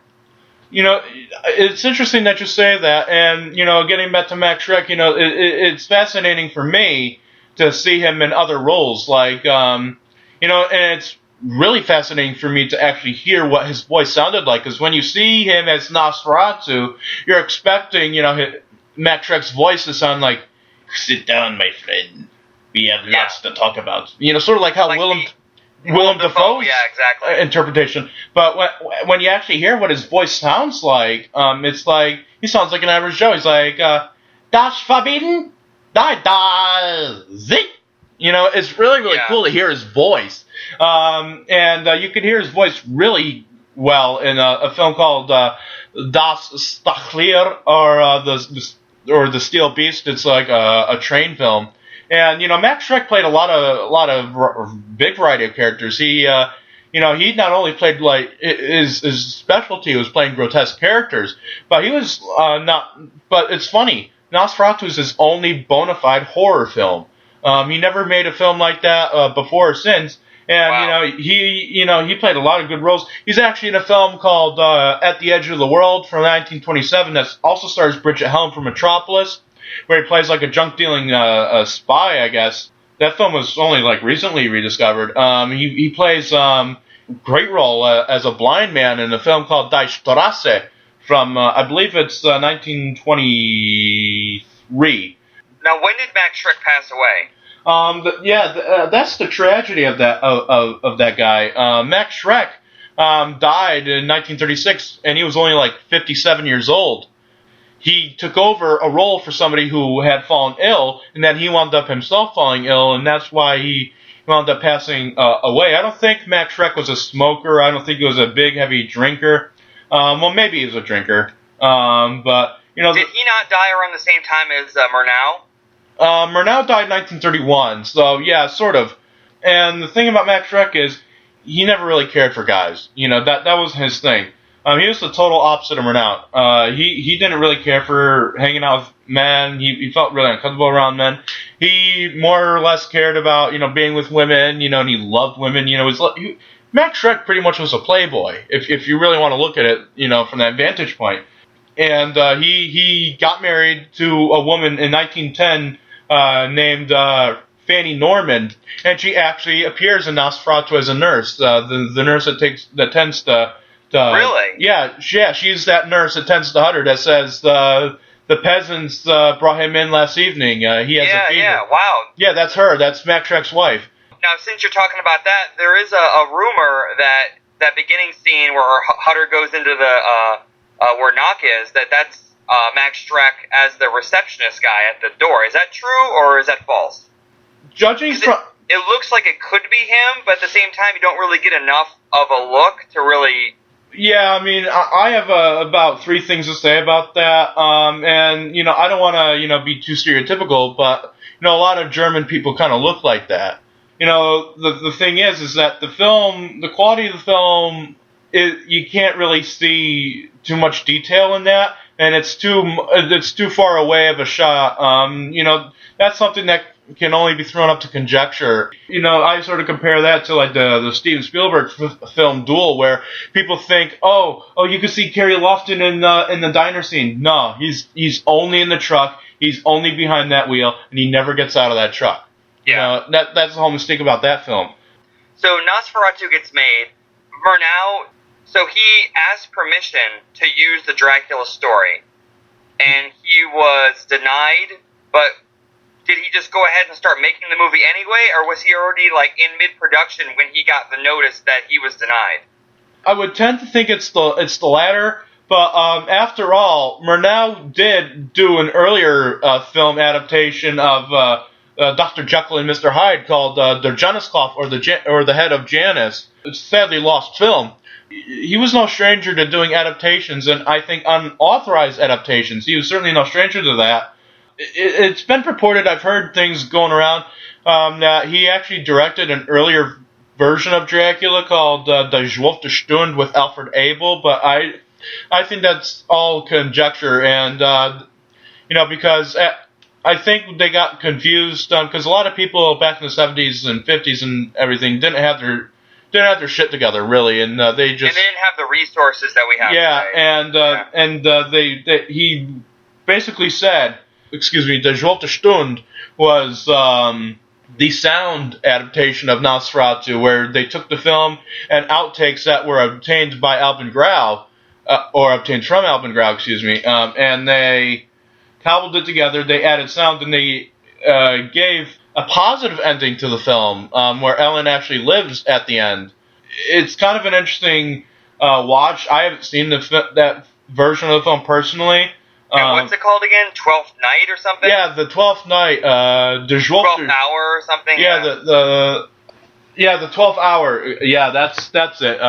It's interesting that you say that, and, getting back to Max Shreck, it's fascinating for me to see him in other roles, like, and it's really fascinating for me to actually hear what his voice sounded like, because when you see him as Nosferatu, you're expecting, Max Shreck's voice to sound like, "Sit down, my friend. We have lots to talk about." Sort of like how Willem Dafoe's interpretation. But when you actually hear what his voice sounds like, it's like he sounds like an average Joe. He's like, "Das verbieten, da zik." It's really cool to hear his voice. And you can hear his voice really well in a film called Das Stachlier, or the Steel Beast. It's like a train film. And Max Shreck played a lot of big variety of characters. He he not only played, like, his specialty was playing grotesque characters, but he was not. But it's funny, Nosferatu is his only bona fide horror film. He never made a film like that before or since. And wow. He played a lot of good roles. He's actually in a film called At the Edge of the World from 1927 that also stars Bridget Helm from Metropolis, where he plays like a junk-dealing spy, I guess. That film was only like recently rediscovered. He plays great role as a blind man in a film called Die Strasse from, I believe it's 1923. Now, when did Max Shreck pass away? That's the tragedy of that guy. Max Shreck died in 1936, and he was only like 57 years old. He took over a role for somebody who had fallen ill, and then he wound up himself falling ill, and that's why he wound up passing away. I don't think Max Shreck was a smoker. I don't think he was a big, heavy drinker. Well, maybe he was a drinker. But did he not die around the same time as Murnau? Murnau died in 1931, so yeah, sort of. And the thing about Max Shreck is he never really cared for guys. That was his thing. He was the total opposite of Murnau. He didn't really care for hanging out with men. He felt really uncomfortable around men. He more or less cared about being with women. And he loved women. Max Shreck pretty much was a playboy, if you really want to look at it from that vantage point. And he got married to a woman in 1910. Named Fanny Norman, and she actually appears in Nosferatu as a nurse. The nurse that tends to really? Yeah, she's that nurse that tends to Hutter that says the peasants brought him in last evening. He has a fever. Yeah, wow. Yeah, that's her. That's Max Shreck's wife. Now, since you're talking about that, there is a rumor that beginning scene where Hutter goes into the where Knock is, that's Max Shreck as the receptionist guy at the door. Is that true, or is that false? Judging from... It looks like it could be him, but at the same time, you don't really get enough of a look to really... Yeah, I mean, I have about 3 things to say about that. And, I don't want to, be too stereotypical, but, a lot of German people kind of look like that. The thing is that the quality of the film, you can't really see too much detail in that. And it's too far away of a shot. That's something that can only be thrown up to conjecture. I sort of compare that to like the Steven Spielberg film Duel, where people think, oh, you can see Kerry Lofton in the diner scene. No, he's only in the truck. He's only behind that wheel, and he never gets out of that truck. Yeah, that's the whole mistake about that film. So Nosferatu gets made. Murnau. So he asked permission to use the Dracula story, and he was denied, but did he just go ahead and start making the movie anyway, or was he already like in mid-production when he got the notice that he was denied? I would tend to think it's the latter, but after all, Murnau did do an earlier film adaptation of Dr. Jekyll and Mr. Hyde called Der Januskopf, or the Head of Janus. It's a sadly lost film. He was no stranger to doing adaptations, and I think unauthorized adaptations. He was certainly no stranger to that. It's been purported, I've heard things going around, that he actually directed an earlier version of Dracula called Die Zwölfte Stunde with Alfred Abel, but I think that's all conjecture, and because I think they got confused because a lot of people back in the 70s and 50s and everything didn't have their shit together really, and they just and they didn't have the resources that we have today. He basically said, excuse me, the Zwölfte Stunde was the sound adaptation of Nosferatu, where they took the film and outtakes that were obtained by Albin Grau, or obtained from Albin Grau, excuse me, and they cobbled it together, they added sound, and they gave a positive ending to the film, where Ellen actually lives at the end. It's kind of an interesting watch. I haven't seen that version of the film personally. And what's it called again? 12th Night or something? Yeah, the 12th Night. The 12th Hour or something? Yeah, the 12th Hour. Yeah, that's it.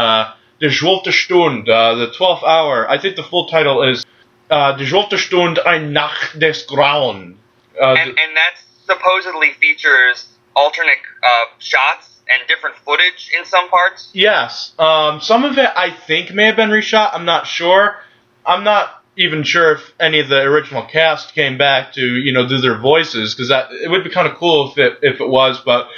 The Zwölfte Stunde, the 12th Hour. I think the full title is Die Zwölfte Stunde, eine Nacht des Grauens. And that supposedly features alternate shots and different footage in some parts? Yes. Some of it I think may have been reshot. I'm not sure. I'm not even sure if any of the original cast came back to, do their voices, because it would be kind of cool if it was. But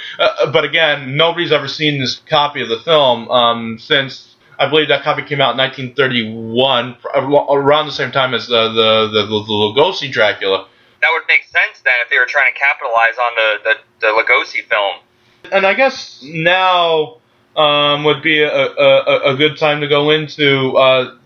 again, nobody's ever seen this copy of the film since. I believe that copy came out in 1931, around the same time as the Lugosi Dracula. That would make sense then if they were trying to capitalize on the Lugosi film. And I guess now would be a good time to go into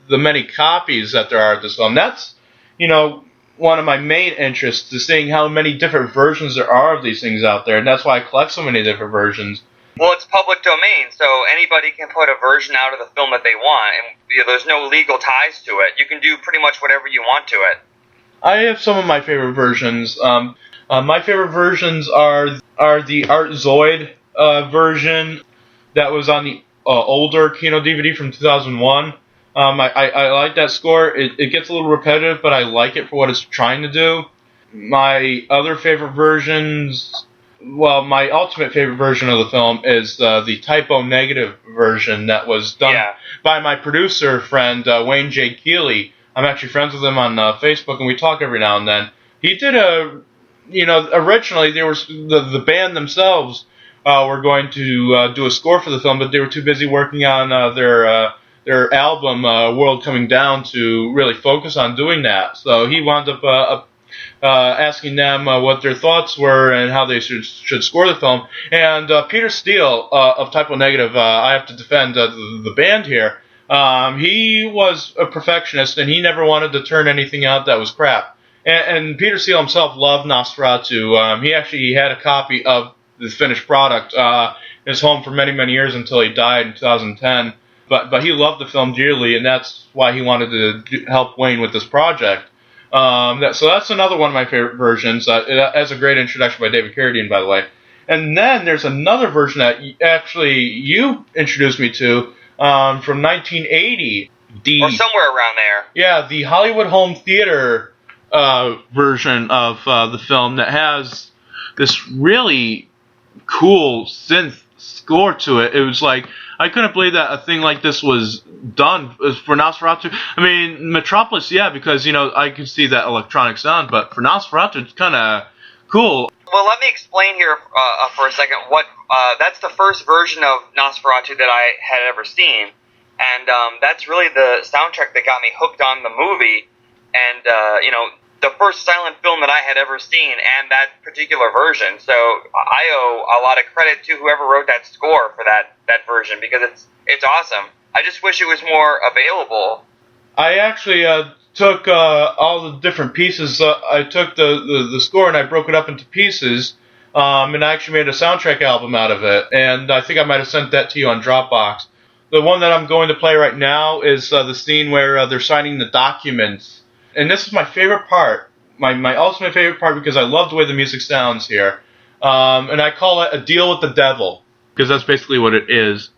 the many copies that there are of this film. That's, one of my main interests, is seeing how many different versions there are of these things out there, and that's why I collect so many different versions. Well, it's public domain, so anybody can put a version out of the film that they want, and there's no legal ties to it. You can do pretty much whatever you want to it. I have some of my favorite versions. My favorite versions are the Art Zoid version that was on the older Kino DVD from 2001. I like that score. It gets a little repetitive, but I like it for what it's trying to do. My other favorite versions... Well, my ultimate favorite version of the film is the typo negative version that was done by my producer friend Wayne J. Keeley. I'm actually friends with him on Facebook, and we talk every now and then. He did originally there was the band themselves were going to do a score for the film, but they were too busy working on their album World Coming Down to really focus on doing that. So he wound up asking them what their thoughts were and how they should score the film. And Peter Steele of Typo Negative, I have to defend the band here. He was a perfectionist, and he never wanted to turn anything out that was crap. And Peter Steele himself loved Nosferatu. He actually had a copy of the finished product in his home for many, many years until he died in 2010. But he loved the film dearly, and that's why he wanted to help Wayne with this project. So that's another one of my favorite versions. It has a great introduction by David Carradine, by the way. And then there's another version that you introduced me to from 1980. Or somewhere around there. Yeah, the Hollywood Home Theater version of the film that has this really cool synth score to it. It was like, I couldn't believe that a thing like this was done for Nosferatu. I mean, Metropolis, yeah, because, I could see that electronic sound, but for Nosferatu, it's kind of cool. Well, let me explain here for a second. That's the first version of Nosferatu that I had ever seen, and that's really the soundtrack that got me hooked on the movie, and, the first silent film that I had ever seen, and that particular version. So I owe a lot of credit to whoever wrote that score for that version, because it's awesome. I just wish it was more available. I actually took all the different pieces. I took the score and I broke it up into pieces, and I actually made a soundtrack album out of it. And I think I might have sent that to you on Dropbox. The one that I'm going to play right now is the scene where they're signing the documents. And this is my favorite part, my ultimate favorite part, because I love the way the music sounds here. And I call it A Deal with the Devil, because that's basically what it is.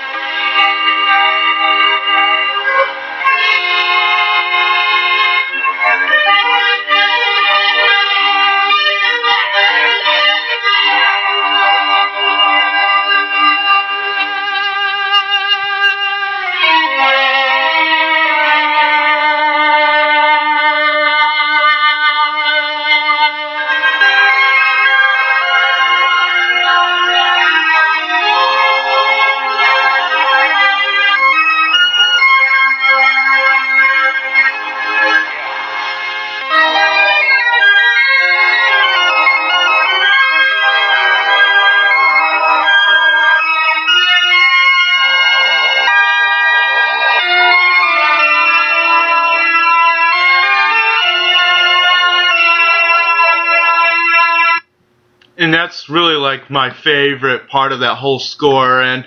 and that's really like my favorite part of that whole score. And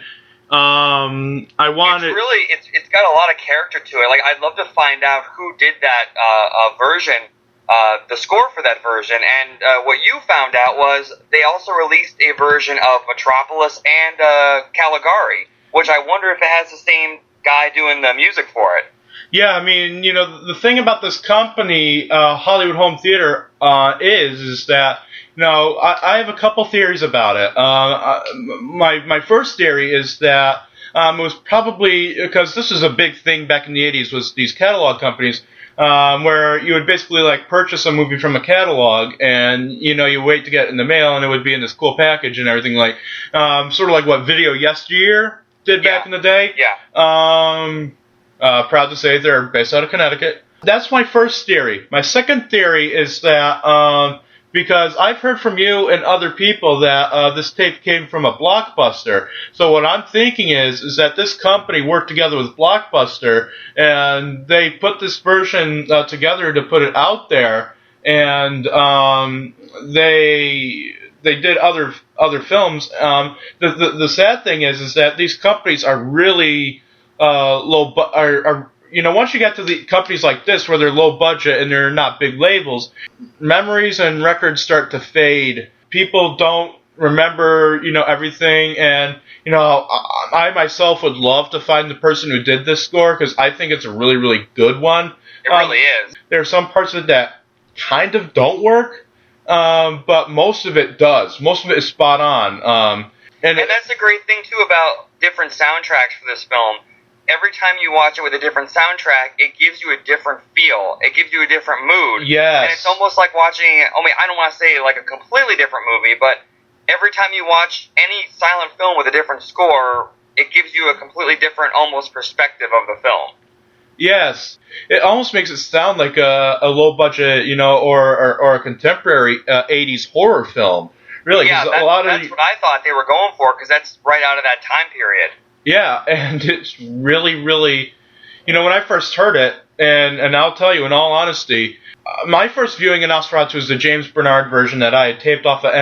I wanted. It's got a lot of character to it. Like, I'd love to find out who did that version, the score for that version. And what you found out was they also released a version of Metropolis and Caligari, which I wonder if it has the same guy doing the music for it. Yeah, I mean, the thing about this company, Hollywood Home Theater, is that, I have a couple theories about it. My first theory is that it was probably, because this was a big thing back in the 80s, was these catalog companies, where you would basically like purchase a movie from a catalog, and you wait to get it in the mail, and it would be in this cool package and everything, like sort of like what Video Yesteryear did back in the day. Yeah. Proud to say they're based out of Connecticut. That's my first theory. My second theory is that because I've heard from you and other people that this tape came from a Blockbuster. So what I'm thinking is that this company worked together with Blockbuster, and they put this version together to put it out there, and they did other films. The sad thing is that these companies are really low. Once you get to the companies like this where they're low budget and they're not big labels, memories and records start to fade. People don't remember everything, and I myself would love to find the person who did this score, because I think it's a really, really good one. It really is. There are some parts of it that kind of don't work. But most of it does. Most of it is spot on. And that's the great thing, too, about different soundtracks for this film. Every time you watch it with a different soundtrack, it gives you a different feel. It gives you a different mood. Yes. And it's almost like watching, I don't want to say like a completely different movie, but every time you watch any silent film with a different score, it gives you a completely different, almost, perspective of the film. Yes, it almost makes it sound like a low budget, or a contemporary 80s horror film. Really, yeah, that's what I thought they were going for, because that's right out of that time period. Yeah, and it's really, really, when I first heard it, and I'll tell you, in all honesty, my first viewing of Nosferatu was the James Bernard version that I had taped off of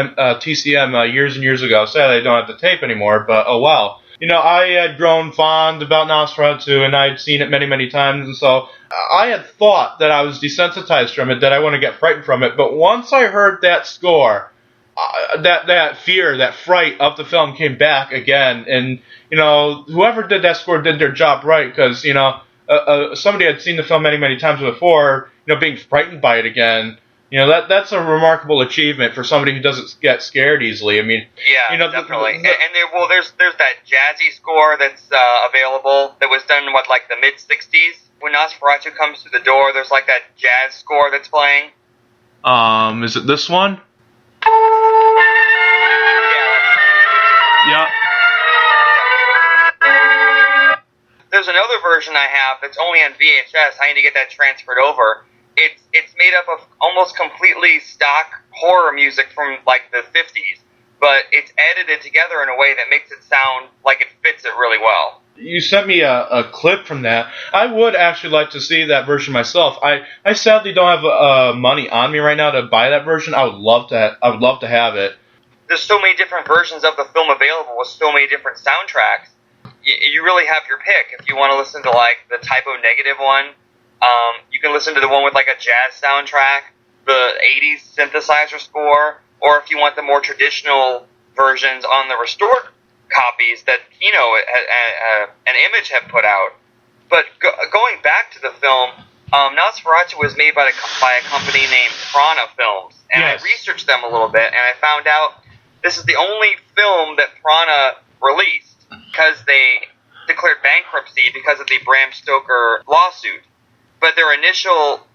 TCM years and years ago. Sadly, I don't have the tape anymore, but oh well. I had grown fond about Nosferatu, and I'd seen it many, many times, and so I had thought that I was desensitized from it, that I want to get frightened from it. But once I heard that score, that fear, that fright of the film came back again. And, whoever did that score did their job right, because, somebody had seen the film many, many times before, being frightened by it again. That's a remarkable achievement for somebody who doesn't get scared easily. I mean, yeah, definitely. There's that jazzy score that's available that was done in like the mid '60s. When Nosferatu comes through the door, there's like that jazz score that's playing. Is it this one? Yeah. Yep. There's another version I have that's only on VHS. I need to get that transferred over. It's made up of almost completely stock horror music from like the 50s, but it's edited together in a way that makes it sound like it fits it really well. You sent me a clip from that. I would actually like to see that version myself. I sadly don't have money on me right now to buy that version. I would love to have it. There's so many different versions of the film available with so many different soundtracks. You really have your pick. If you want to listen to like the Typo Negative one, you can listen to the one with like a jazz soundtrack, the 80s synthesizer score, or if you want the more traditional versions on the restored copies that Geno and Image have put out. But going back to the film, Nosferatu was made by a company named Prana Films, and yes. I researched them a little bit, and I found out this is the only film that Prana released because they declared bankruptcy because of the Bram Stoker lawsuit. But their initial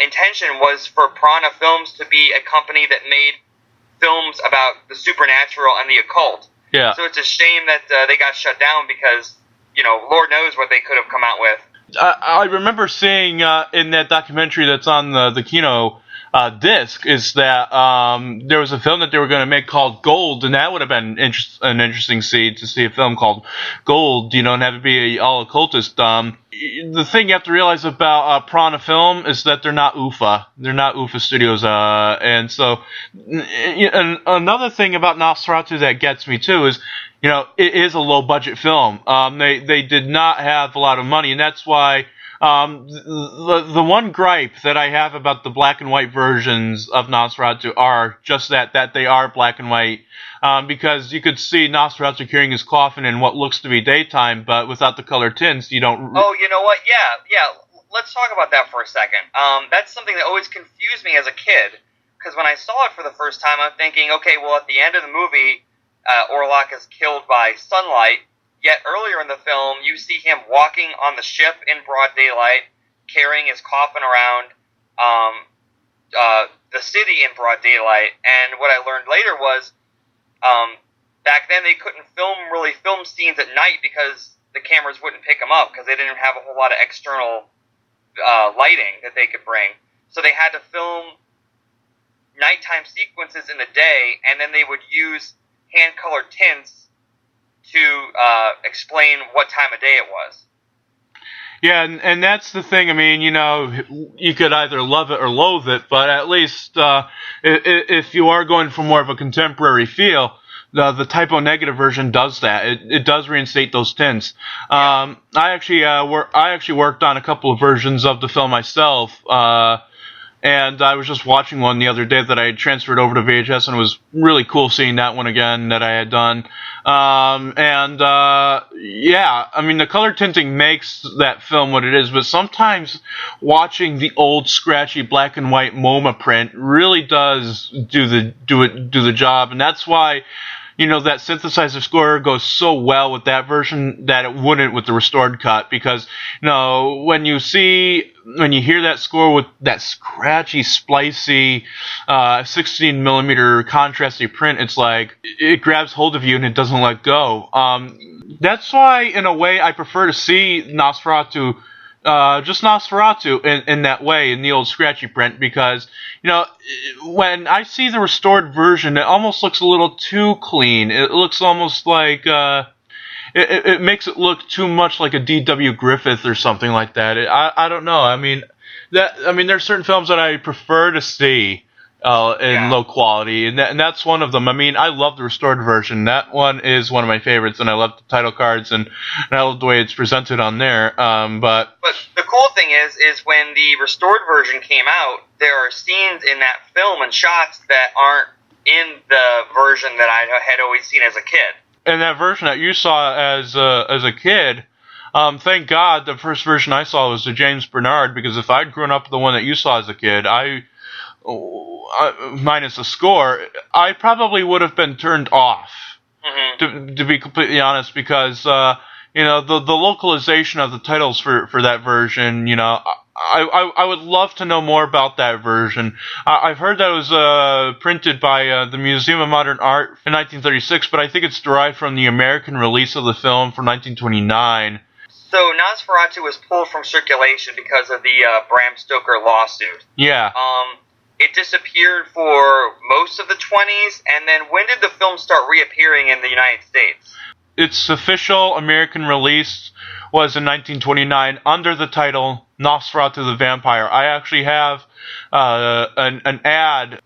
intention was for Prana Films to be a company that made films about the supernatural and the occult. Yeah. So it's a shame that they got shut down because, Lord knows what they could have come out with. I remember seeing in that documentary that's on the Geno disc is that there was a film that they were going to make called Gold, and that would have been an interesting seed to see a film called Gold, and have it be all occultist. the thing you have to realize about Prana Film is that they're not UFA. They're not UFA Studios. And so, and another thing about Nosferatu that gets me too is, it is a low budget film. They did not have a lot of money, and that's why. The one gripe that I have about the black and white versions of Nosferatu are just that they are black and white, because you could see Nosferatu carrying his coffin in what looks to be daytime, but without the color tints, you don't... Oh, you know what? Yeah. Let's talk about that for a second. That's something that always confused me as a kid, because when I saw it for the first time, I'm thinking, okay, well, at the end of the movie, Oarlock is killed by sunlight. Yet earlier in the film, you see him walking on the ship in broad daylight, carrying his coffin around the city in broad daylight. And what I learned later was, back then they couldn't film scenes at night because the cameras wouldn't pick them up because they didn't have a whole lot of external lighting that they could bring. So they had to film nighttime sequences in the day, and then they would use hand-colored tints to explain what time of day it was. Yeah, and that's the thing. I mean, you could either love it or loathe it, but at least if you are going for more of a contemporary feel, the typo negative version does that. It does reinstate those tints. I actually worked on a couple of versions of the film myself. And I was just watching one the other day that I had transferred over to VHS, and it was really cool seeing that one again that I had done. The color tinting makes that film what it is, but sometimes watching the old scratchy black and white MoMA print really does do the job, and that's why that synthesizer score goes so well with that version that it wouldn't with the restored cut, because when you hear that score with that scratchy, splicey 16mm contrasty print, it's like it grabs hold of you and it doesn't let go. That's why, in a way, I prefer to see Nosferatu, just Nosferatu in that way, in the old scratchy print, because when I see the restored version, it almost looks a little too clean. It looks almost like it makes it look too much like a D.W. Griffith or something like that. I don't know. I mean, there's certain films that I prefer to see in low quality, and that's one of them. I mean, I love the restored version. That one is one of my favorites, and I love the title cards, and I love the way it's presented on there. But the cool thing is when the restored version came out, there are scenes in that film and shots that aren't in the version that I had always seen as a kid. And that version that you saw as a kid, thank God the first version I saw was the James Bernard, because if I'd grown up with the one that you saw as a kid, minus the score, I probably would have been turned off, to be completely honest, because the localization of the titles for that version, I would love to know more about that version. I've heard that it was printed by the Museum of Modern Art in 1936, but I think it's derived from the American release of the film from 1929. So Nosferatu was pulled from circulation because of the Bram Stoker lawsuit. Yeah. It disappeared for most of the 20s, and then when did the film start reappearing in the United States? Its official American release was in 1929 under the title Nosferatu the Vampire. I actually have an ad,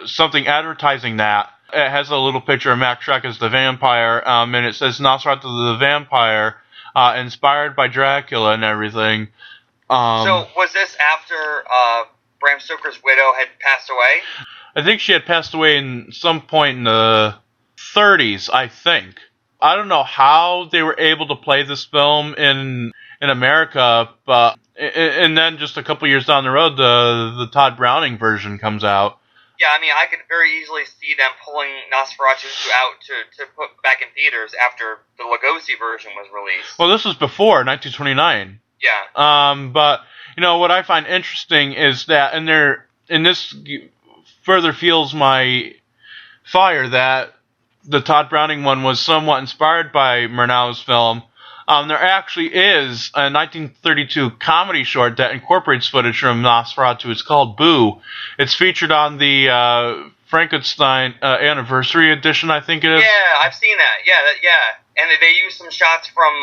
something advertising that. It has a little picture of Max Shreck as the vampire, and it says Nosferatu the Vampire, inspired by Dracula and everything. So was this after Bram Stoker's widow had passed away? I think she had passed away in some point in the 30s, I think. I don't know how they were able to play this film in America, but and then just a couple years down the road, the Todd Browning version comes out. Yeah, I mean, I could very easily see them pulling Nosferatu out to put back in theaters after the Lugosi version was released. Well, this was before 1929. Yeah. But what I find interesting is that, and this further fuels my fire that the Todd Browning one was somewhat inspired by Murnau's film. There actually is a 1932 comedy short that incorporates footage from Nosferatu. It's called Boo. It's featured on the Frankenstein anniversary edition, I think it is. Yeah, I've seen that. Yeah. And they use some shots from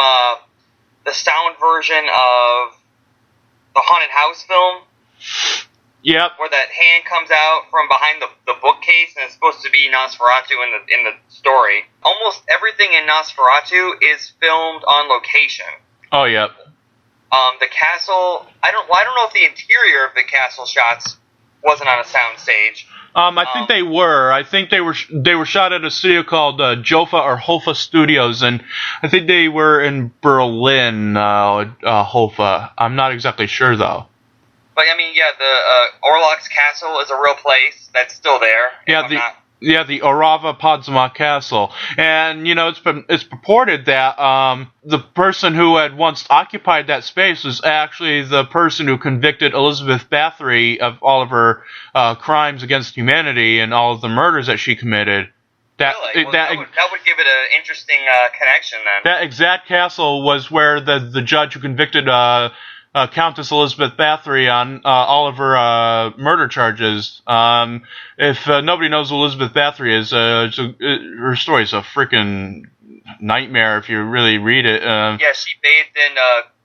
the sound version of the Haunted House film. Yep. Where that hand comes out from behind the bookcase, and it's supposed to be Nosferatu in the story. Almost everything in Nosferatu is filmed on location. Oh, yep. The castle. I don't know if the interior of the castle shots wasn't on a sound stage. I think they were. I think they were shot at a studio called Jofa or Hofa Studios, and I think they were in Berlin, Hofa. I'm not exactly sure though. But I mean, yeah, the Oarlocks Castle is a real place that's still there. The Orava Podzima Castle, and it's purported that the person who had once occupied that space was actually the person who convicted Elizabeth Bathory of all of her crimes against humanity and all of the murders that she committed. That would give it an interesting connection then. That exact castle was where the judge who convicted Countess Elizabeth Bathory on all of her murder charges. If nobody knows who Elizabeth Bathory is, her story is a freaking nightmare if you really read it. Yeah, she bathed in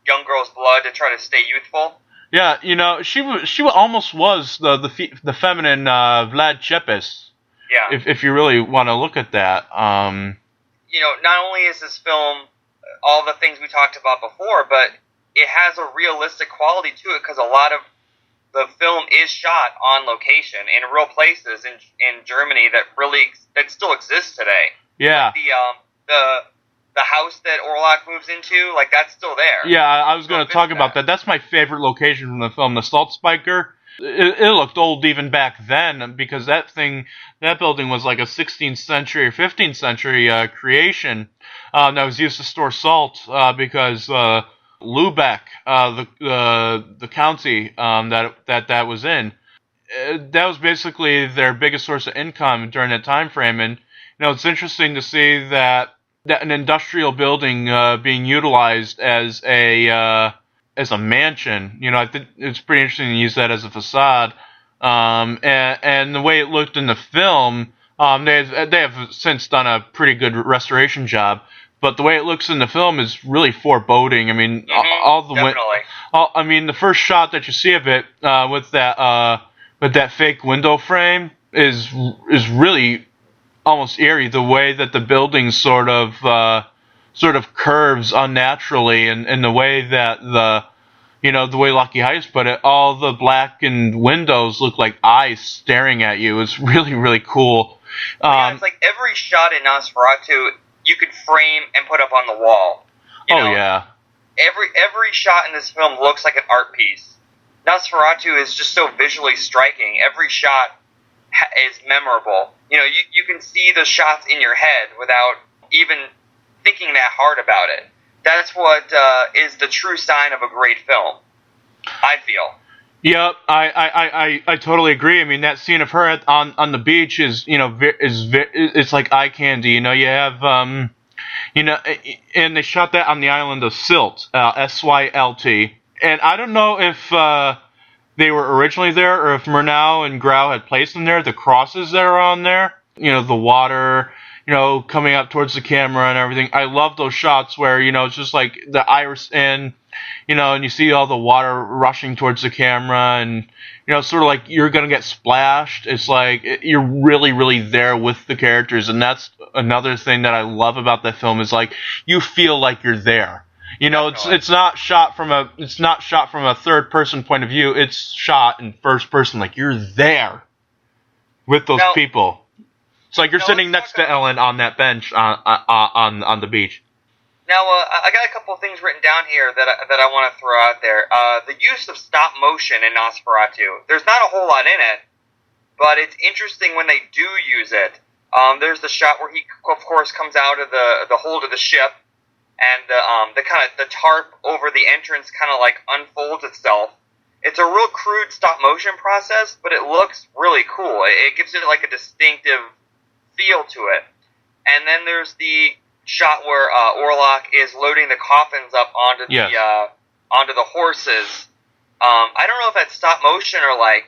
young girl's blood to try to stay youthful. Yeah, she almost was the feminine Vlad Chepis. Yeah. If you really want to look at that. Not only is this film all the things we talked about before, but it has a realistic quality to it because a lot of the film is shot on location in real places in Germany that still exists today. Yeah. Like the house that Oarlock moves into, like that's still there. Yeah, I was going to talk about that. That's my favorite location from the film, the Salt Spiker. It looked old even back then because that building was like a 16th century or 15th century creation that was used to store salt because Lübeck, the county that was in, that was basically their biggest source of income during that time frame. And it's interesting to see that an industrial building being utilized as a mansion. I think it's pretty interesting to use that as a facade. And the way it looked in the film, they have since done a pretty good restoration job. But the way it looks in the film is really foreboding. I mean, the first shot that you see of it with that fake window frame is really almost eerie. The way that the building sort of curves unnaturally, and the way that the way Lucky Heights put it, all the blackened windows look like eyes staring at you. It's really, really cool. It's like every shot in Nosferatu you could frame and put up on the wall. Yeah. Every shot in this film looks like an art piece. Nosferatu is just so visually striking. Every shot is memorable. You can see the shots in your head without even thinking that hard about it. That's what is the true sign of a great film, I feel. Yep, I totally agree. I mean, that scene of her on the beach is it's like eye candy. You have and they shot that on the island of Sylt, Sylt. And I don't know if they were originally there or if Murnau and Grau had placed them there. The crosses that are on there, the water, coming up towards the camera and everything. I love those shots where it's just like the iris and you see all the water rushing towards the camera, and sort of like you're gonna get splashed. It's like you're really, really there with the characters, and that's another thing that I love about that film is like you feel like you're there. It's not shot from a third person point of view. It's shot in first person, like you're there with those people. It's like you're sitting next to Ellen on that bench on the beach. Now, I got a couple of things written down here that I want to throw out there. The use of stop motion in Nosferatu. There's not a whole lot in it, but it's interesting when they do use it. There's the shot where he, of course, comes out of the hold of the ship, and the tarp over the entrance kind of like unfolds itself. It's a real crude stop motion process, but it looks really cool. It gives it like a distinctive feel to it. And then there's the shot where Oarlock is loading the coffins up onto the horses. I don't know if that's stop motion or like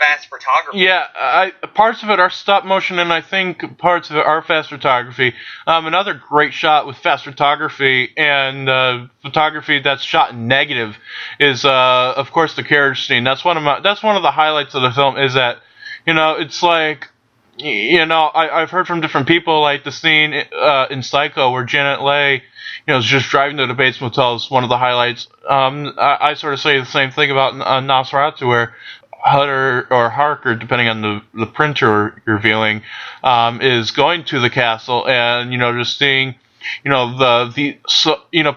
fast photography. Yeah, parts of it are stop motion, and I think parts of it are fast photography. Another great shot with fast photography and photography that's shot in negative is, of course, the carriage scene. That's one of the highlights of the film. Is that, it's like, I've heard from different people, like the scene in Psycho where Janet Leigh, is just driving to the Bates Motel is one of the highlights. I sort of say the same thing about Nosferatu, where Hutter or Harker, depending on the printer you're viewing, is going to the castle and just seeing,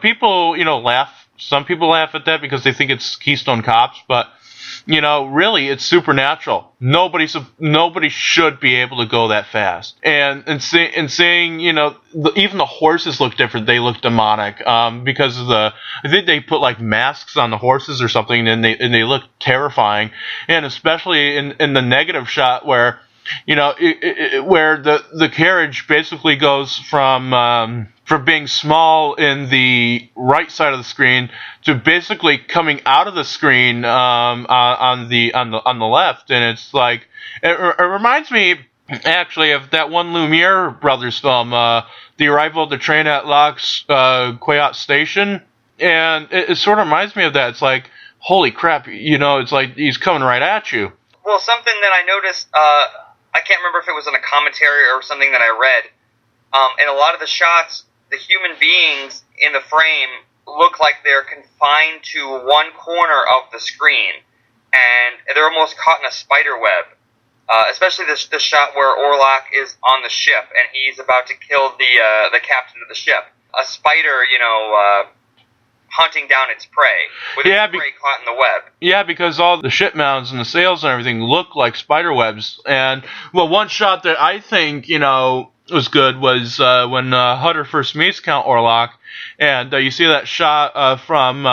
people laugh. Some people laugh at that because they think it's Keystone Cops, but really it's supernatural. Nobody should be able to go that fast. And seeing, even the horses look different. They look demonic because of I think they put like masks on the horses or something, and they look terrifying. And especially in the negative shot where where the carriage basically goes from being small in the right side of the screen to basically coming out of the screen on the left, and it's like it reminds me actually of that one Lumiere brothers film, The Arrival of the Train at Locks Quayot Station, and it sort of reminds me of that. It's like, holy crap, it's like he's coming right at you. Well, something that I noticed, I can't remember if it was in a commentary or something that I read. In a lot of the shots, the human beings in the frame look like they're confined to one corner of the screen, and they're almost caught in a spider web. Especially the shot where Oarlock is on the ship and he's about to kill the captain of the ship. A spider, hunting down its prey, with its prey caught in the web. Yeah, because all the ship mounds and the sails and everything look like spider webs. And, well, one shot that I think, was good was when Hutter first meets Count Oarlock, and you see that shot from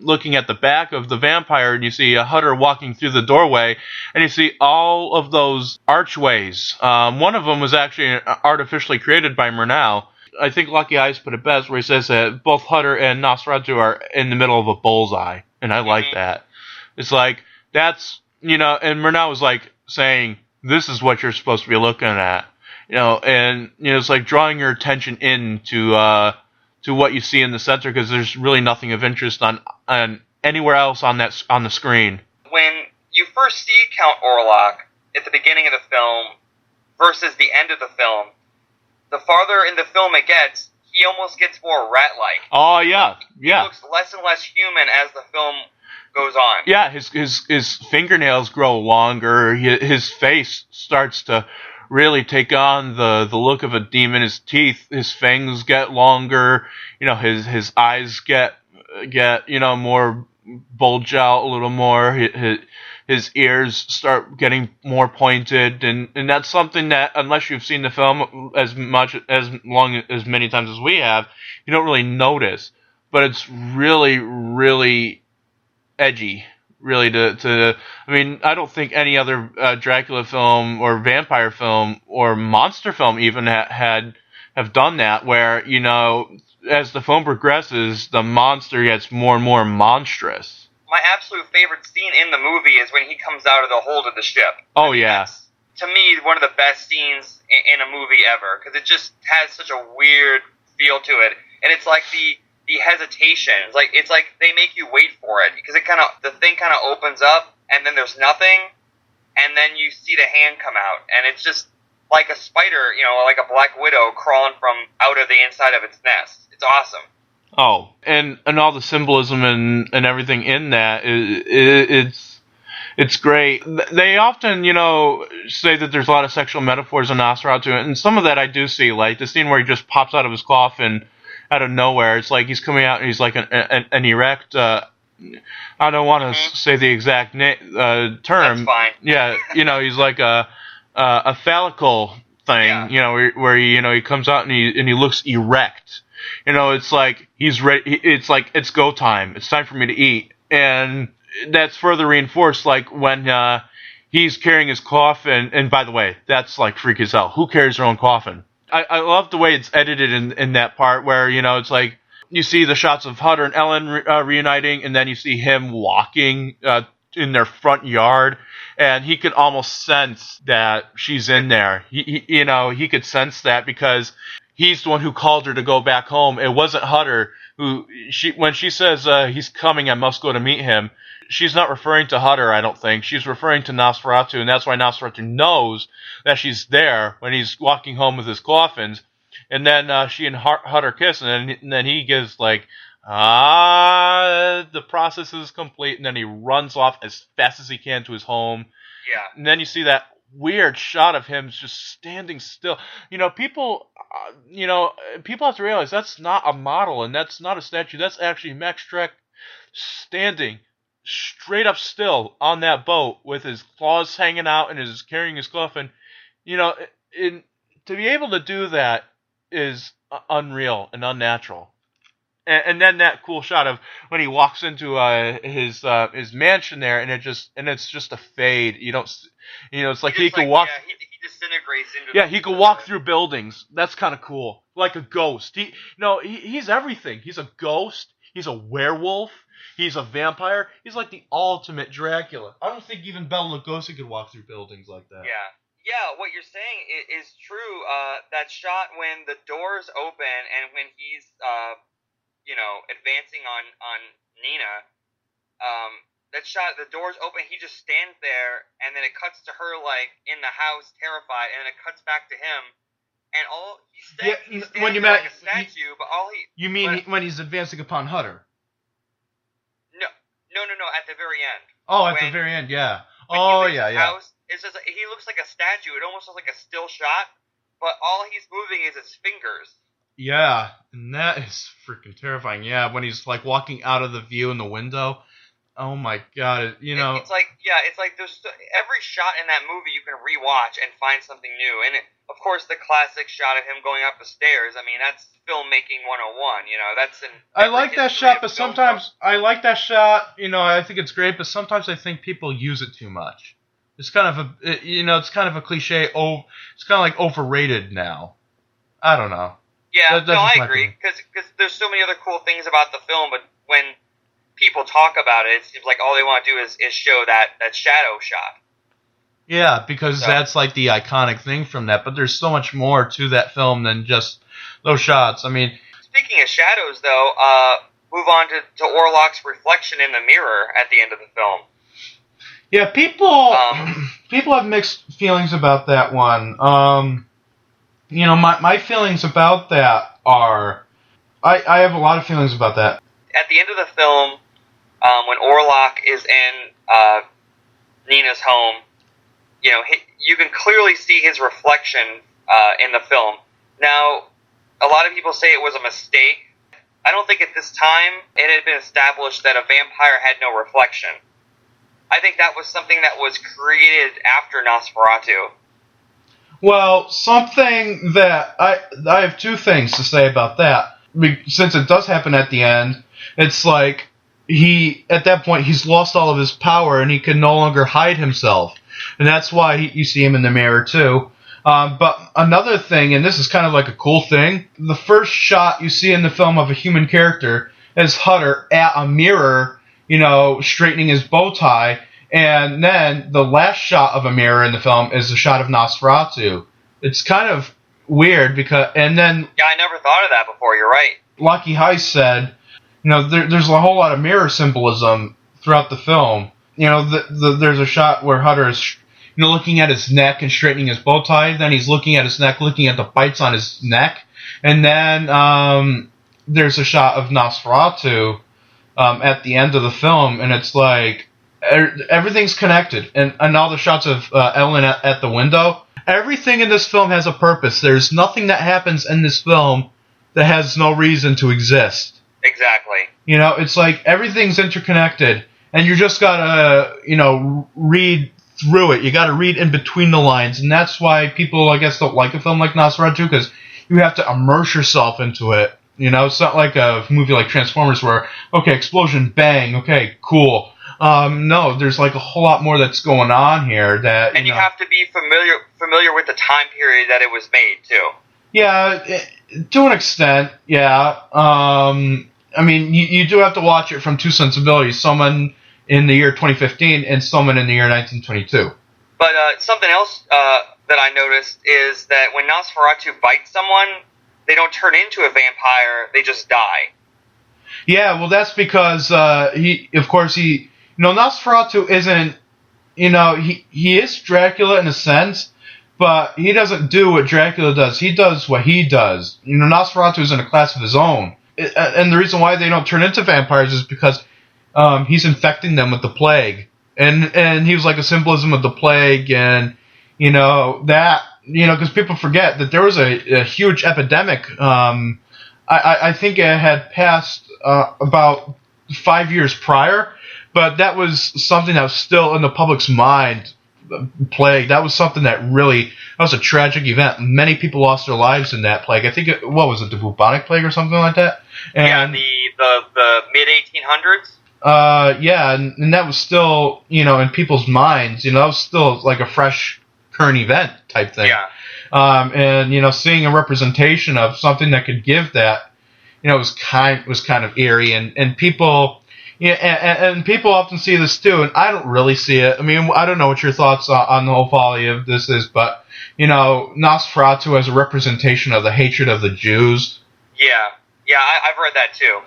looking at the back of the vampire, and you see Hutter walking through the doorway, and you see all of those archways. One of them was actually artificially created by Murnau. I think Lucky Eyes put it best, where he says that both Hutter and Nosferatu are in the middle of a bullseye, and I like that. It's like, that's, and Murnau was like saying, this is what you're supposed to be looking at. And it's like drawing your attention in to what you see in the center, because there's really nothing of interest on anywhere else on the screen. When you first see Count Oarlock at the beginning of the film versus the end of the film, the farther in the film it gets, he almost gets more rat-like. Oh yeah. He looks less and less human as the film goes on. Yeah, his fingernails grow longer. His face starts to really take on the look of a demon. His teeth, his fangs get longer. His eyes get more bulge out a little more. His ears start getting more pointed, and that's something that, unless you've seen the film as many times as we have, you don't really notice. But it's really, really edgy. Really, I mean, I don't think any other Dracula film or vampire film or monster film even have done that, where, as the film progresses, the monster gets more and more monstrous. My absolute favorite scene in the movie is when he comes out of the hold of the ship. Oh, yeah. That's, to me, one of the best scenes in a movie ever, because it just has such a weird feel to it. And it's like the hesitation. It's like they make you wait for it, because the thing kind of opens up, and then there's nothing, and then you see the hand come out, and it's just like a spider, like a black widow crawling from out of the inside of its nest. It's awesome. Oh, and all the symbolism and everything in that, it's great. They often, say that there's a lot of sexual metaphors in Nosferatu, and some of that I do see, like the scene where he just pops out of his coffin out of nowhere. It's like he's coming out and he's like an erect, I don't want to say the exact term. That's fine. Yeah, he's like a phallical thing, where he comes out and he looks erect. It's like he's ready. It's like, it's go time. It's time for me to eat. And that's further reinforced, like when he's carrying his coffin. And by the way, that's like freaky as hell. Who carries their own coffin? I love the way it's edited in that part where, it's like you see the shots of Hutter and Ellen reuniting, and then you see him walking in their front yard, and he could almost sense that she's in there. He could sense that because he's the one who called her to go back home. It wasn't Hutter when she says he's coming, I must go to meet him. She's not referring to Hutter, I don't think. She's referring to Nosferatu, and that's why Nosferatu knows that she's there when he's walking home with his coffins. And then she and Hutter kiss, and then he gives the process is complete, and then he runs off as fast as he can to his home. Yeah. And then you see that weird shot of him just standing still. People have to realize that's not a model, and that's not a statue. That's actually Max Shreck standing straight up still on that boat with his claws hanging out and is carrying his coffin. To be able to do that is unreal and unnatural. And then that cool shot of when he walks into his mansion there, and it's just a fade. It's like he could walk. Yeah, he disintegrates into. Yeah, he could walk through buildings. That's kind of cool, like a ghost. He's everything. He's a ghost. He's a werewolf. He's a vampire. He's like the ultimate Dracula. I don't think even Bela Lugosi could walk through buildings like that. Yeah, what you're saying is true. That shot when the doors open and when he's advancing on Nina, that shot, the doors open, he just stands there, and then it cuts to her in the house, terrified, and then it cuts back to him, and he's standing like a statue, but all he. You mean when he's advancing upon Hutter? No, at the very end. Oh, at the very end, yeah. House, it's just he looks like a statue. It almost looks like a still shot, but all he's moving is his fingers. Yeah, and that is freaking terrifying. Yeah, when he's walking out of the view in the window. Oh my god, It's like there's every shot in that movie you can rewatch and find something new. And of course, the classic shot of him going up the stairs. I mean, that's filmmaking 101. I like that shot, but sometimes I like that shot. I think it's great, but sometimes I think people use it too much. It's kind of it's kind of a cliche. Oh, it's kind of like overrated now. I don't know. Yeah, I agree because there's so many other cool things about the film, but when people talk about it seems like all they want to do is show that shadow shot. Yeah, because that's the iconic thing from that, but there's so much more to that film than just those shots. I mean, speaking of shadows, though, move on to Oarlocks' reflection in the mirror at the end of the film. Yeah, people have mixed feelings about that one. My feelings about that are, I have a lot of feelings about that. At the end of the film, when Oarlock is in Nina's home, you can clearly see his reflection in the film. Now, a lot of people say it was a mistake. I don't think at this time it had been established that a vampire had no reflection. I think that was something that was created after Nosferatu. Well, something that I have two things to say about that. Since it does happen at the end, it's like at that point he's lost all of his power and he can no longer hide himself, and that's why you see him in the mirror too. But another thing, and this is kind of like a cool thing, the first shot you see in the film of a human character is Hutter at a mirror, straightening his bow tie. And then the last shot of a mirror in the film is a shot of Nosferatu. It's kind of weird and then... Yeah, I never thought of that before, you're right. Lockie Heiss said, there's a whole lot of mirror symbolism throughout the film. There's a shot where Hutter is, looking at his neck and straightening his bow tie. Then he's looking at his neck, looking at the bites on his neck. And then there's a shot of Nosferatu at the end of the film, and it's like... Everything's connected, and all the shots of Ellen at the window. Everything in this film has a purpose. There's nothing that happens in this film that has no reason to exist. Exactly. It's like everything's interconnected, and you just gotta, read through it. You gotta read in between the lines, and that's why people, I guess, don't like a film like Nosferatu, because you have to immerse yourself into it. It's not like a movie like Transformers where, okay, explosion, bang, okay, cool. No, there's a whole lot more that's going on here that... And you have to be familiar with the time period that it was made, too. Yeah, to an extent, yeah. I mean, you do have to watch it from two sensibilities. Someone in the year 2015 and someone in the year 1922. But something else that I noticed is that when Nosferatu bites someone, they don't turn into a vampire; they just die. Yeah, well, that's because Nosferatu isn't, he is Dracula in a sense, but he doesn't do what Dracula does. He does what he does. Nosferatu is in a class of his own. And the reason why they don't turn into vampires is because he's infecting them with the plague. And he was like a symbolism of the plague, and, because people forget that there was a huge epidemic. I think it had passed about 5 years prior, but that was something that was still in the public's mind. Plague. That was something that was a tragic event. Many people lost their lives in that plague. I think what was it, the bubonic plague or something like that? And, the mid 1800s. And that was still in people's minds. That was still like a fresh current event type thing. Yeah. And seeing a representation of something that could give that, was kind of eerie, and people. Yeah, and people often see this too, and I don't really see it. I mean, I don't know what your thoughts on the whole folly of this is, but, Nosferatu as a representation of the hatred of the Jews. Yeah, I've read that too.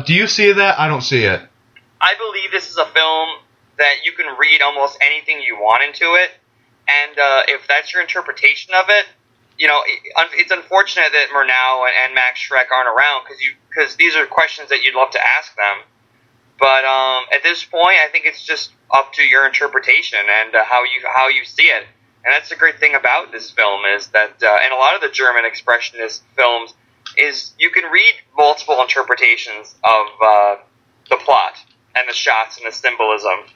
Do you see that? I don't see it. I believe this is a film that you can read almost anything you want into it, and if that's your interpretation of it, it's unfortunate that Murnau and Max Shreck aren't around, because these are questions that you'd love to ask them. But at this point, I think it's just up to your interpretation and how you see it. And that's the great thing about this film is that, and a lot of the German expressionist films, is you can read multiple interpretations of the plot and the shots and the symbolism.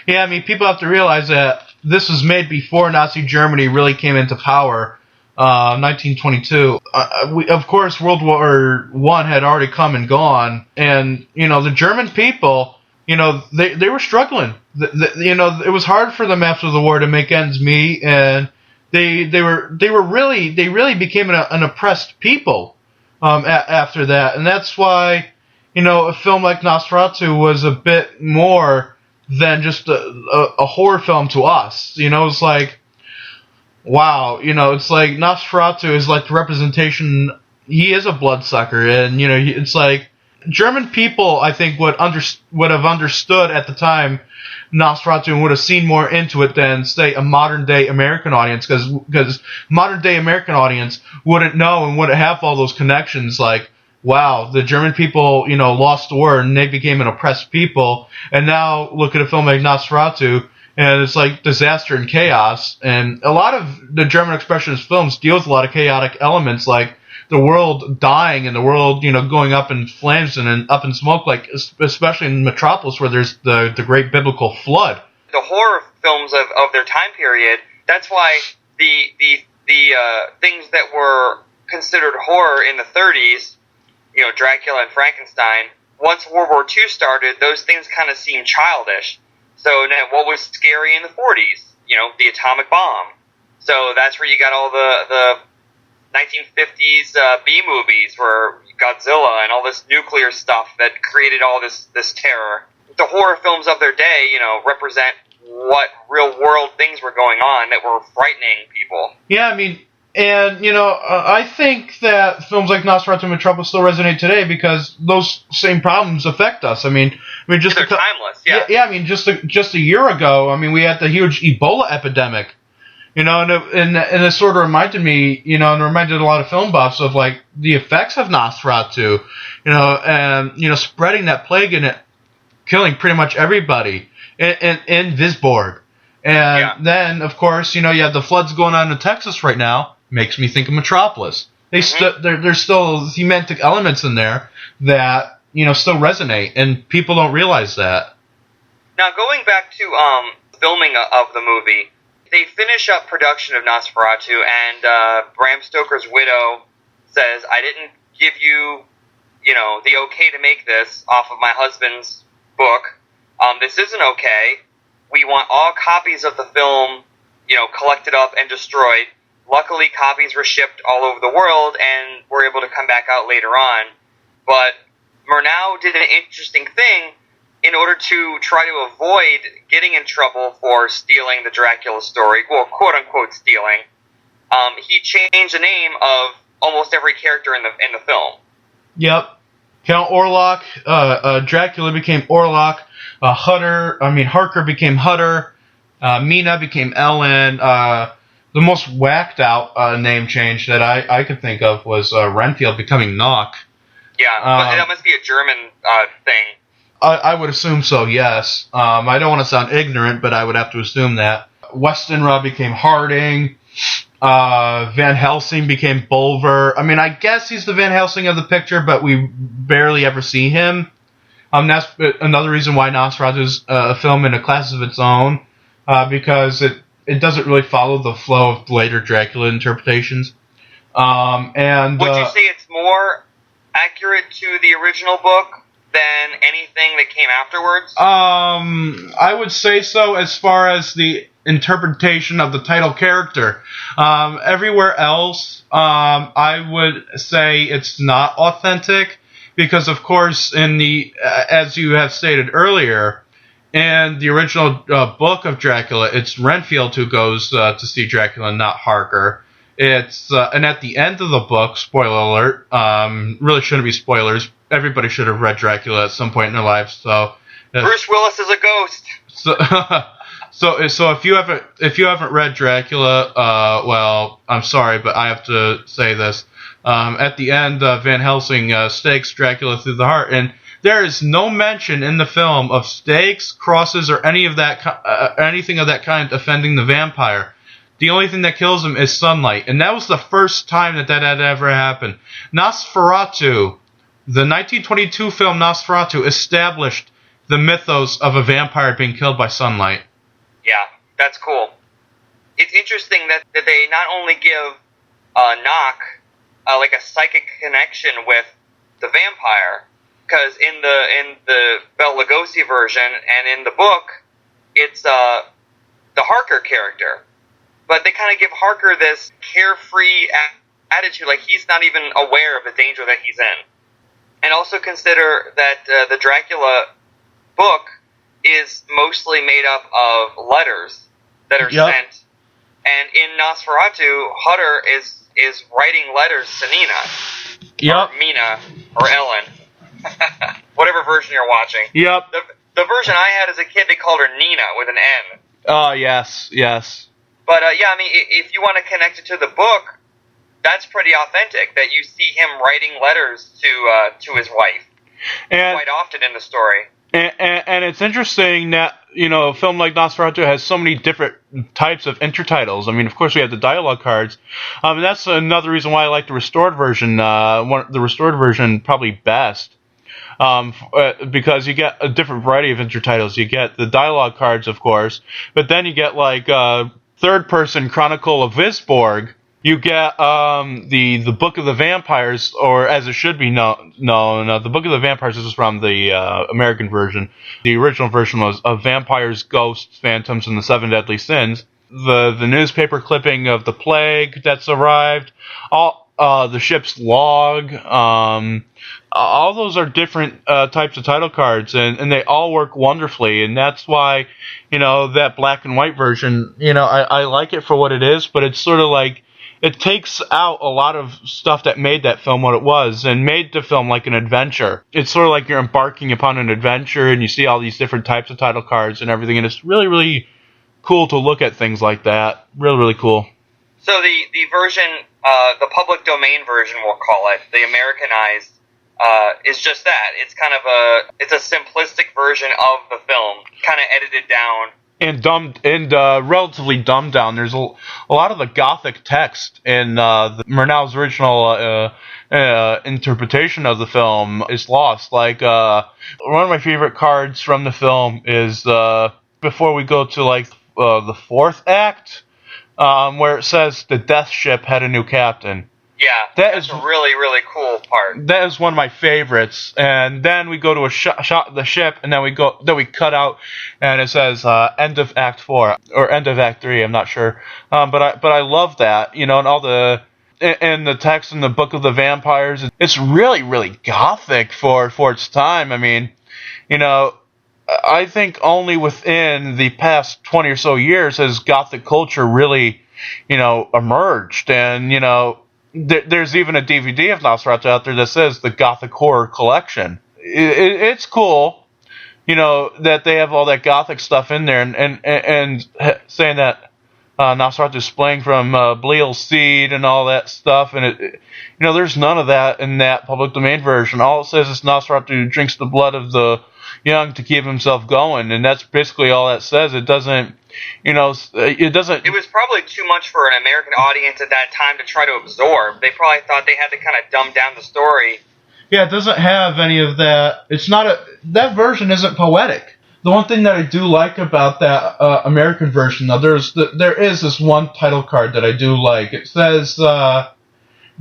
Yeah, I mean, people have to realize that this was made before Nazi Germany really came into power. 1922. Of course, World War I had already come and gone, and the German people, they were struggling. It was hard for them after the war to make ends meet, and they really became an oppressed people after that, and that's why a film like Nosferatu was a bit more than just a horror film to us. It's like, wow, it's like Nosferatu is like the representation. He is a bloodsucker, and it's like German people, I think, would have understood at the time Nosferatu and would have seen more into it than, say, a modern day American audience, because modern day American audience wouldn't know and wouldn't have all those connections. Like, wow, the German people, lost the war and they became an oppressed people, and now look at a film like Nosferatu. And it's like disaster and chaos. And a lot of the German expressionist films deal with a lot of chaotic elements, like the world dying and the world, going up in flames and up in smoke, like especially in Metropolis, where there's the great biblical flood. The horror films of their time period, that's why the things that were considered horror in the 30s, Dracula and Frankenstein, once World War II started, those things kind of seemed childish. So now, what was scary in the 40s? The atomic bomb. So that's where you got all the 1950s B movies, where Godzilla and all this nuclear stuff that created all this terror. The horror films of their day, represent what real world things were going on that were frightening people. Yeah, I mean, and I think that films like Nosferatu and Metropolis still resonate today because those same problems affect us. I mean, just they're timeless. Yeah. Yeah. I mean, just a year ago, I mean, we had the huge Ebola epidemic. And it sort of reminded me, and reminded a lot of film buffs of like the effects of Nosferatu, and spreading that plague and it killing pretty much everybody in Visborg. And then, of course, you have the floods going on in Texas right now. Makes me think of Metropolis. There's still thematic elements in there that still resonate, and people don't realize that. Now, going back to filming of the movie, they finish up production of Nosferatu, and Bram Stoker's widow says, "I didn't give you, the okay to make this off of my husband's book. This isn't okay. We want all copies of the film, collected up and destroyed." Luckily, copies were shipped all over the world and were able to come back out later on. But Murnau did an interesting thing. In order to try to avoid getting in trouble for stealing the Dracula story, well, quote-unquote stealing, he changed the name of almost every character in the film. Yep. Count Oarlock, Dracula became Oarlock, Harker became Hutter, Mina became Ellen. The most whacked out name change that I could think of was Renfield becoming Knock. Yeah, but that must be a German thing. I would assume so, yes. I don't want to sound ignorant, but I would have to assume that. Westenra became Harding. Van Helsing became Bulwer. I mean, I guess he's the Van Helsing of the picture, but we barely ever see him. That's another reason why Nosferatu is a film in a class of its own, because it doesn't really follow the flow of later Dracula interpretations. Would you say it's more accurate to the original book than anything that came afterwards? I would say so as far as the interpretation of the title character. Everywhere else, I would say it's not authentic because, of course, as you have stated earlier, in the original book of Dracula, it's Renfield who goes to see Dracula, not Harker. And at the end of the book, spoiler alert, really shouldn't be spoilers. Everybody should have read Dracula at some point in their lives. So Bruce Willis is a ghost. So if you haven't read Dracula, well, I'm sorry, but I have to say this. At the end, Van Helsing stakes Dracula through the heart, and there is no mention in the film of stakes, crosses, or anything of that kind offending the vampire. The only thing that kills him is sunlight, and that was the first time that had ever happened. Nosferatu, the 1922 film Nosferatu, established the mythos of a vampire being killed by sunlight. Yeah, that's cool. It's interesting that they not only give Knock like a psychic connection with the vampire, because in the Bela Lugosi version and in the book, it's the Harker character. But they kind of give Harker this carefree attitude, like he's not even aware of the danger that he's in. And also consider that the Dracula book is mostly made up of letters that are sent. And in Nosferatu, Hutter is writing letters to Nina. Or Mina. Or Ellen. Whatever version you're watching. Yep. The version I had as a kid, they called her Nina with an N. Oh, yes. But, I mean, if you want to connect it to the book, that's pretty authentic, that you see him writing letters to his wife quite often in the story. And it's interesting that, a film like Nosferatu has so many different types of intertitles. I mean, of course, we have the dialogue cards. And that's another reason why I like the restored version, the restored version probably best. Because you get a different variety of intertitles. You get the dialogue cards, of course, but then you get, like, third-person Chronicle of Visborg. You get the Book of the Vampires, or as it should be known, the Book of the Vampires is from the American version. The original version was of Vampires, Ghosts, Phantoms, and the Seven Deadly Sins. The newspaper clipping of the plague that's arrived, all the ship's log, all those are different types of title cards, and they all work wonderfully, and that's why, that black and white version, I like it for what it is, but it's sort of like, it takes out a lot of stuff that made that film what it was and made the film like an adventure. It's sort of like you're embarking upon an adventure and you see all these different types of title cards and everything, and it's really, really cool to look at things like that. Really, really cool. So the version, the public domain version, we'll call it, the Americanized, is just that. It's kind of it's a simplistic version of the film, kind of edited down. And relatively dumbed down. There's a lot of the Gothic text in Murnau's original interpretation of the film is lost. Like one of my favorite cards from the film is before we go to like the fourth act, where it says the Death Ship had a new captain. Yeah, that's a really, really cool part. That is one of my favorites. And then we go to a shot of the ship, and then we cut out, and it says end of Act 4 or end of Act 3. I'm not sure, but I love that, and all the text in the Book of the Vampires. It's really, really gothic for its time. I mean, I think only within the past 20 or so years has Gothic culture really, emerged. And, there's even a DVD of Nosferatu out there that says the Gothic Horror Collection. It's cool, that they have all that Gothic stuff in there, and saying that Nosferatu is splaying from Belial's seed and all that stuff, and there's none of that in that public domain version. All it says is Nosferatu drinks the blood of the young to keep himself going, and that's basically all that says. It doesn't, it doesn't. It was probably too much for an American audience at that time to try to absorb. They probably thought they had to kind of dumb down the story. Yeah, it doesn't have any of that. It's not that version isn't poetic. The one thing that I do like about that American version, though, there is this one title card that I do like. It says,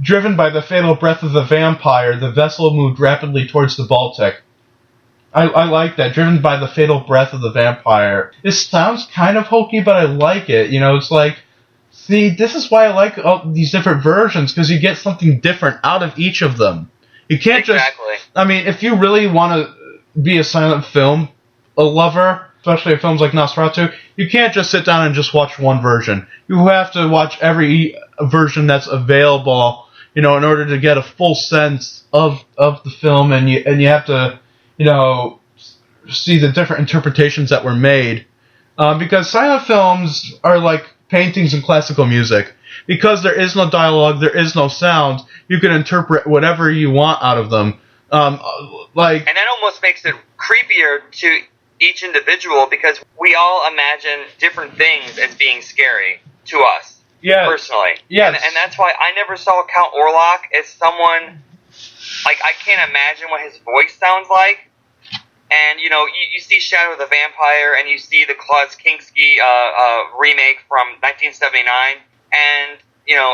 driven by the fatal breath of the vampire, the vessel moved rapidly towards the Baltic. I like that, driven by the fatal breath of the vampire. It sounds kind of hokey, but I like it. It's like, see, this is why I like all these different versions, because you get something different out of each of them. You can't exactly. If you really want to be a silent film a lover, especially of films like Nosferatu, you can't just sit down and just watch one version. You have to watch every version that's available, in order to get a full sense of the film, and you have to, see the different interpretations that were made. Because silent films are like paintings and classical music. Because there is no dialogue, there is no sound, you can interpret whatever you want out of them. And that almost makes it creepier to each individual, because we all imagine different things as being scary to us. Yeah, personally. Yes. And that's why I never saw Count Oarlock as someone, I can't imagine what his voice sounds like. And, you see Shadow of the Vampire, and you see the Klaus Kinski remake from 1979, and,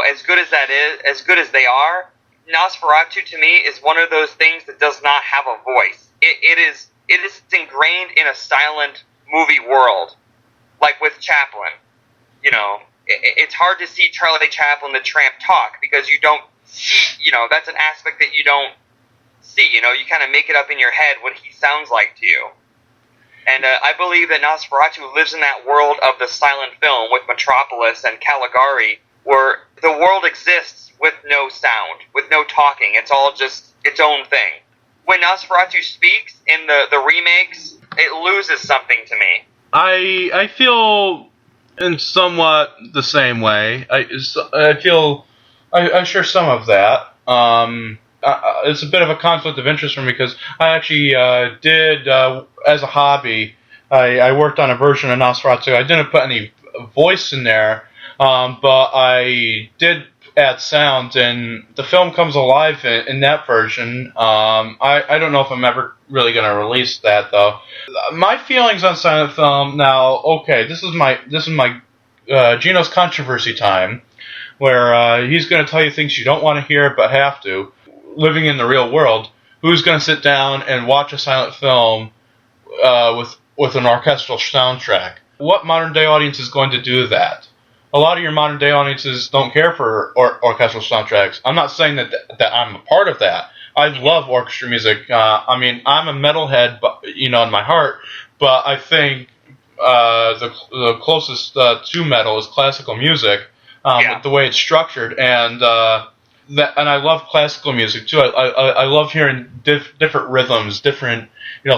as good as that is, as good as they are, Nosferatu to me is one of those things that does not have a voice. It is ingrained in a silent movie world, like with Chaplin. It's hard to see Charlie Chaplin the Tramp talk, because you don't see, that's an aspect that you don't see. You kind of make it up in your head what he sounds like to you. And I believe that Nosferatu lives in that world of the silent film with Metropolis and Caligari, where the world exists with no sound, with no talking. It's all just its own thing. When Nosferatu speaks in the remakes, it loses something to me. I feel in somewhat the same way. I feel I share some of that. It's a bit of a conflict of interest for me, because I actually did, as a hobby, I worked on a version of Nosferatu. I didn't put any voice in there, but I did add sound, and the film comes alive in that version. I don't know if I'm ever really going to release that, though. My feelings on silent film now. Okay, this is my Geno's controversy time, where he's going to tell you things you don't want to hear but have to. Living in the real world, who's going to sit down and watch a silent film with an orchestral soundtrack? What modern day audience is going to do that? A lot of your modern day audiences don't care for orchestral soundtracks. I'm not saying that I'm a part of that. I love orchestra music. I'm a metalhead, but in my heart. But I think the closest to metal is classical music, with the way it's structured, and I love classical music too. I love hearing different rhythms, different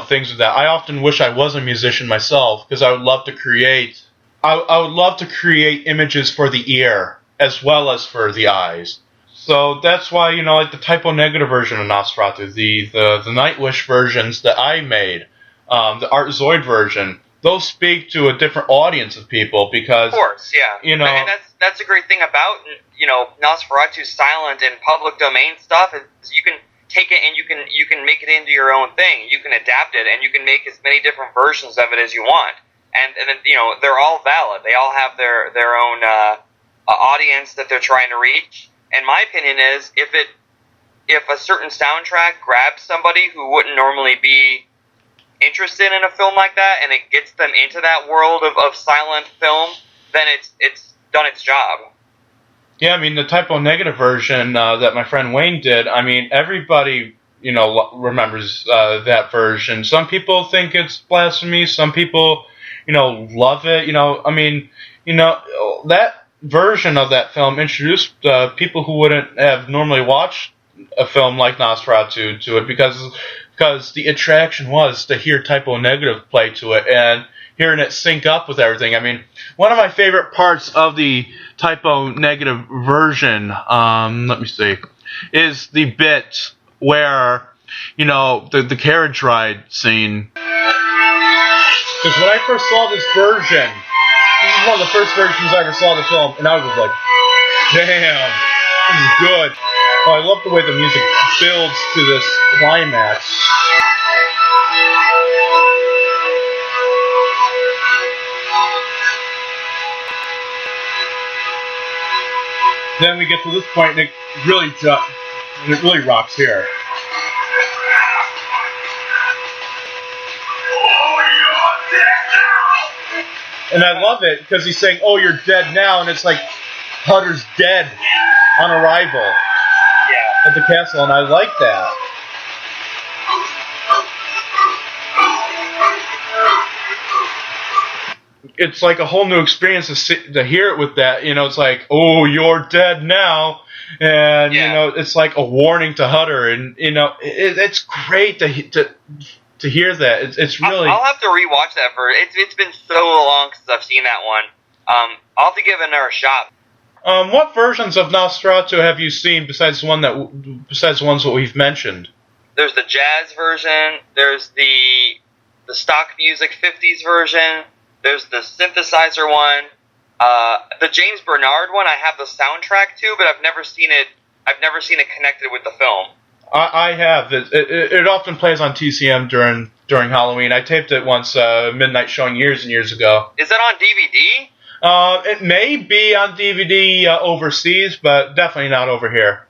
things of that. I often wish I was a musician myself, because I would love to create. I would love to create images for the ear as well as for the eyes. So that's why like the typo negative version of Nosferatu, the Nightwish versions that I made, the Art Zoid version, those speak to a different audience of people, because of course, yeah, and that's a great thing about Nosferatu's silent and public domain stuff is you can take it and you can make it into your own thing. You can adapt it, and you can make as many different versions of it as you want. And they're all valid. They all have their own audience that they're trying to reach. And my opinion is, if a certain soundtrack grabs somebody who wouldn't normally be interested in a film like that, and it gets them into that world of silent film, then it's done its job. Yeah, the typo negative version that my friend Wayne did, everybody remembers that version. Some people think it's blasphemy. Some people, love it. That version of that film introduced people who wouldn't have normally watched a film like Nosferatu to it because the attraction was to hear Typo Negative play to it and hearing it sync up with everything. I mean, one of my favorite parts of the Typo Negative version, let me see, is the bit where, the carriage ride scene. Because when I first saw this version, this is one of the first versions I ever saw of the film, and I was like, damn, this is good. Oh, I love the way the music builds to this climax. Then we get to this point, and it really rocks here. And I love it because he's saying, "Oh, you're dead now," and it's like Hutter's dead on arrival at the castle, and I like that. It's like a whole new experience to hear it with that. It's like, "Oh, you're dead now," and it's like a warning to Hutter, and it's great to hear that. It's really. I'll have to rewatch that it's been so long since I've seen that one. I'll have to give it another shot. What versions of Nosferatu have you seen besides the ones that we've mentioned? There's the jazz version. There's the stock music 50s version. There's the synthesizer one. The James Bernard one, I have the soundtrack to, but I've never seen it connected with the film. I have. It often plays on TCM during Halloween. I taped it once, midnight showing years and years ago. Is that on DVD? It may be on DVD overseas, but definitely not over here.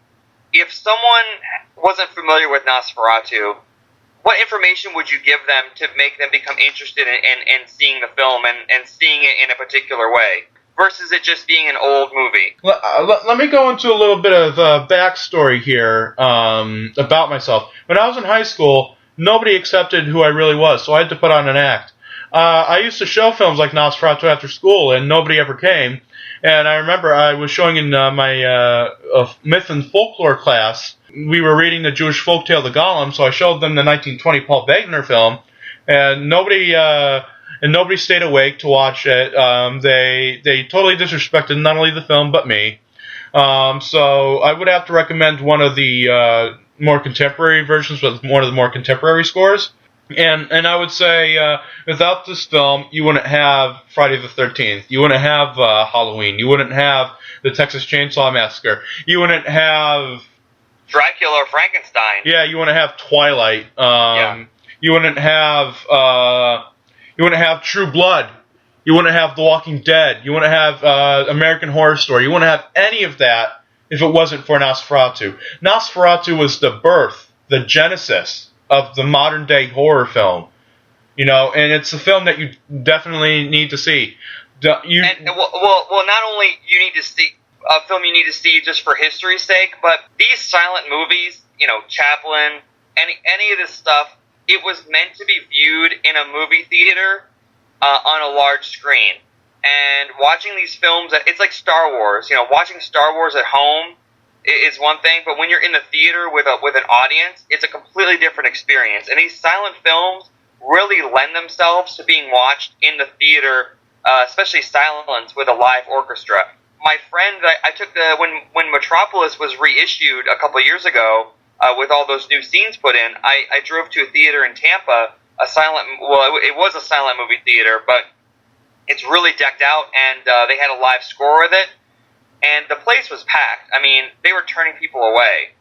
If someone wasn't familiar with Nosferatu, what information would you give them to make them become interested in seeing the film and seeing it in a particular way, versus it just being an old movie? Let me go into a little bit of backstory here about myself. When I was in high school, nobody accepted who I really was, so I had to put on an act. I used to show films like Nosferatu after school, and nobody ever came. And I remember I was showing in my myth and folklore class. We were reading the Jewish folktale The Golem, so I showed them the 1920 Paul Wegener film, and nobody stayed awake to watch it. They totally disrespected not only the film but me. So I would have to recommend one of the more contemporary versions with one of the more contemporary scores. And I would say without this film, you wouldn't have Friday the 13th. You wouldn't have Halloween. You wouldn't have the Texas Chainsaw Massacre. You wouldn't have Dracula or Frankenstein. Yeah, you wouldn't have Twilight. You wouldn't have True Blood. You wouldn't have The Walking Dead. You wouldn't have American Horror Story. You wouldn't have any of that if it wasn't for Nosferatu. Nosferatu was the birth, the genesis of the modern day horror film, and it's a film that you definitely need to see. Well, not only you need to see a film you need to see just for history's sake, but these silent movies, Chaplin, any of this stuff, it was meant to be viewed in a movie theater on a large screen. And watching these films, it's like Star Wars. Watching Star Wars at home is one thing, but when you're in the theater with an audience, it's a completely different experience. And these silent films really lend themselves to being watched in the theater, especially silence with a live orchestra. My friend, I took when Metropolis was reissued a couple of years ago, with all those new scenes put in, I drove to a theater in Tampa, it was a silent movie theater, but it's really decked out, and they had a live score with it. And the place was packed. I mean, they were turning people away.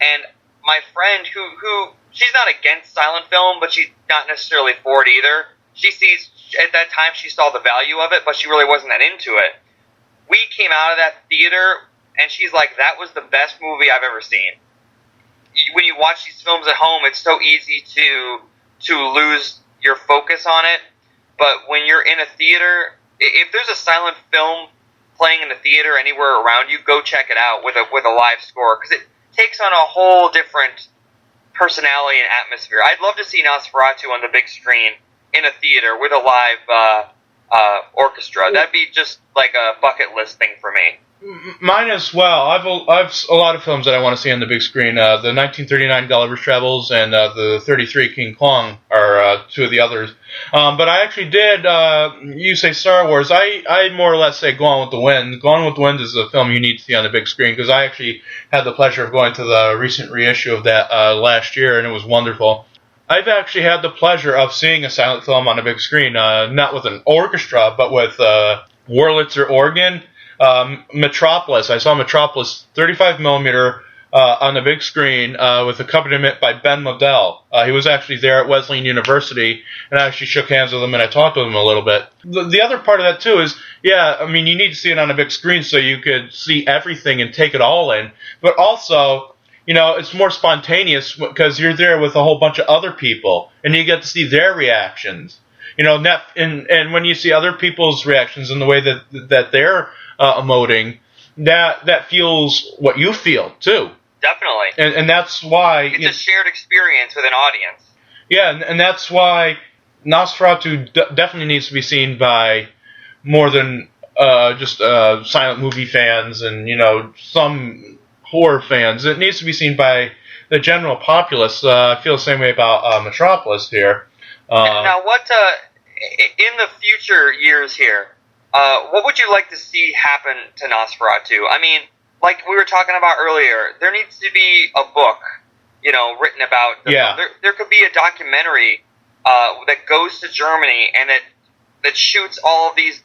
And my friend, who she's not against silent film, but she's not necessarily for it either. At that time, she saw the value of it, but she really wasn't that into it. We came out of that theater, and she's like, that was the best movie I've ever seen. When you watch these films at home, it's so easy to lose your focus on it. But when you're in a theater, if there's a silent film playing in the theater anywhere around you, go check it out with a live score, because it takes on a whole different personality and atmosphere. I'd love to see Nosferatu on the big screen in a theater with a live orchestra. That'd be just like a bucket list thing for me. Mine as well. I've a lot of films that I want to see on the big screen. The 1939 Gulliver's Travels and the 33 King Kong are two of the others. But I actually did. You say Star Wars. I more or less say Gone with the Wind. Gone with the Wind is a film you need to see on the big screen because I actually had the pleasure of going to the recent reissue of that last year, and it was wonderful. I've actually had the pleasure of seeing a silent film on a big screen, not with an orchestra, but with Wurlitzer organ. Metropolis. I saw Metropolis 35 millimeter on the big screen with accompaniment by Ben Modell. He was actually there at Wesleyan University, and I actually shook hands with him and I talked with him a little bit. The other part of that too is, I mean, you need to see it on a big screen so you could see everything and take it all in. But also, it's more spontaneous because you're there with a whole bunch of other people, and you get to see their reactions. And when you see other people's reactions and the way that they're emoting, that feels what you feel too. Definitely. And that's why it's a shared experience with an audience. Yeah, and that's why Nosferatu definitely needs to be seen by more than just silent movie fans and some horror fans. It needs to be seen by the general populace. I feel the same way about Metropolis here. Now, what in the future years here? What would you like to see happen to Nosferatu? I mean, like we were talking about earlier, there needs to be a book, written about the film. There could be a documentary that goes to Germany and that shoots all of these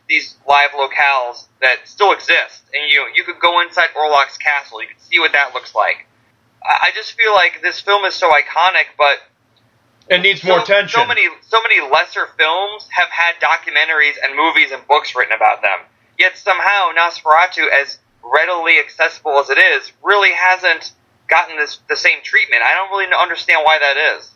live locales that still exist. And you could go inside Oarlocks Castle. You could see what that looks like. I just feel like this film is so iconic, but it needs more attention. So many lesser films have had documentaries and movies and books written about them. Yet somehow Nosferatu, as readily accessible as it is, really hasn't gotten the same treatment. I don't really understand why that is.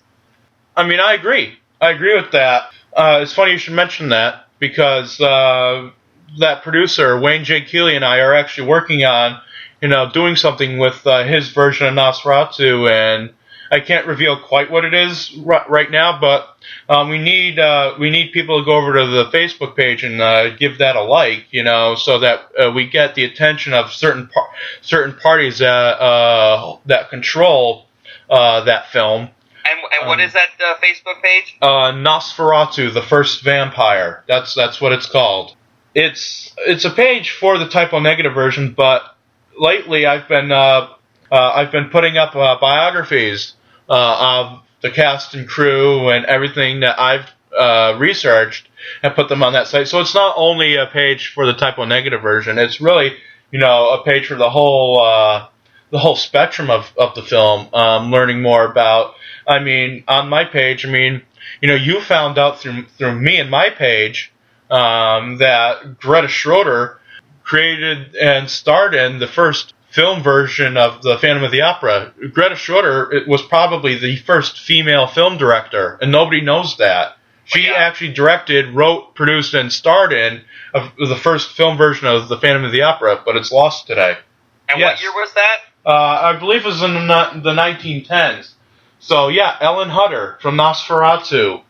I mean, I agree. I agree with that. It's funny you should mention that because that producer, Wayne J. Keeley, and I are actually working on, doing something with his version of Nosferatu, and I can't reveal quite what it is right now, but we need people to go over to the Facebook page and give that a like, so that we get the attention of certain parties that control that film. And what is that Facebook page? Nosferatu, the First Vampire. That's what it's called. It's a page for the typo negative version, but lately I've been putting up biographies of the cast and crew and everything that I've researched and put them on that site. So it's not only a page for the typo negative version. It's really a page for the whole spectrum of the film. Learning more about. I mean, on my page, you found out through me and my page that Greta Schroeder created and starred in the first film version of the Phantom of the Opera. Greta Schroeder was probably the first female film director, and nobody knows that. She actually directed, wrote, produced, and starred in the first film version of the Phantom of the Opera, but it's lost today. And what year was that? I believe it was in the 1910s. So, Ellen Hutter from Nosferatu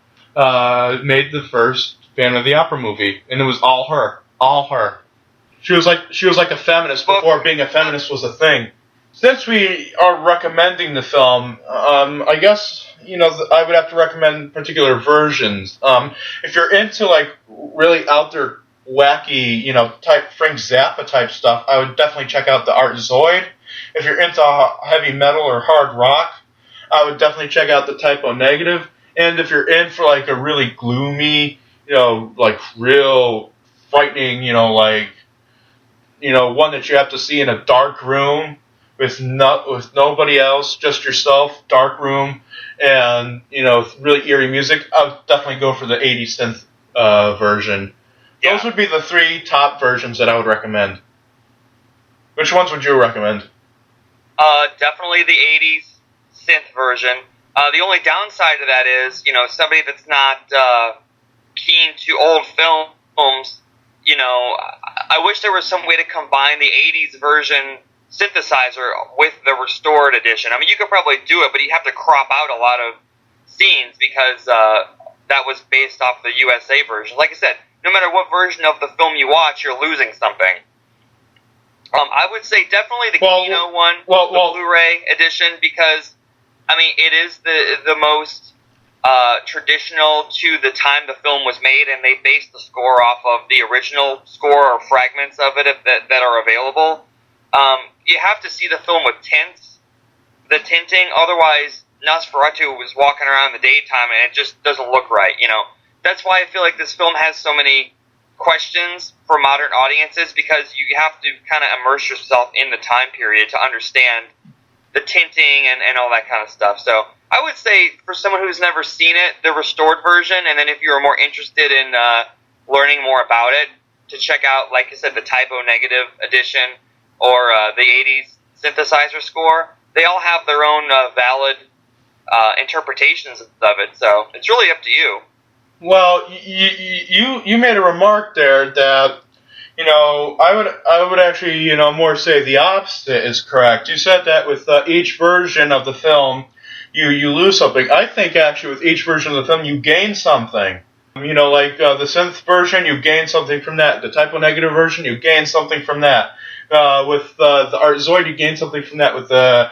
made the first Phantom of the Opera movie, and it was all her. All her. She was like a feminist before being a feminist was a thing. Since we are recommending the film, I guess I would have to recommend particular versions. If you're into like really out there wacky, type Frank Zappa type stuff, I would definitely check out the Art Zoid. If you're into heavy metal or hard rock, I would definitely check out the Typo Negative. And if you're in for like a really gloomy, like real frightening, one that you have to see in a dark room with nobody else, just yourself, dark room, and really eerie music, I would definitely go for the 80s synth version. Yeah. Those would be the three top versions that I would recommend. Which ones would you recommend? Definitely the 80s synth version. The only downside to that is, somebody that's not keen to old films, I wish there was some way to combine the 80s version synthesizer with the restored edition. I mean, you could probably do it, but you have to crop out a lot of scenes because that was based off the USA version. Like I said, no matter what version of the film you watch, you're losing something. I would say definitely the Geno one, the Blu-ray edition, because I mean it is the most traditional to the time the film was made, and they based the score off of the original score or fragments of it that are available. You have to see the film with the tinting, otherwise Nosferatu was walking around in the daytime and it just doesn't look right, you know. That's why I feel like this film has so many questions for modern audiences, because you have to kind of immerse yourself in the time period to understand the tinting and all that kind of stuff. So I would say for someone who's never seen it, the restored version, and then if you're more interested in learning more about it, to check out, like I said, the typo negative edition or the 80s synthesizer score. They all have their own valid interpretations of it, so it's really up to you. Well, you made a remark there that, you know, I would actually, you know, more say the opposite is correct. You said that with each version of the film, you lose something. I think actually with each version of the film, you gain something. You know, like the synth version, you gain something from that. The typo negative version, you gain something from that. With the Art Zoid, you gain something from that. With the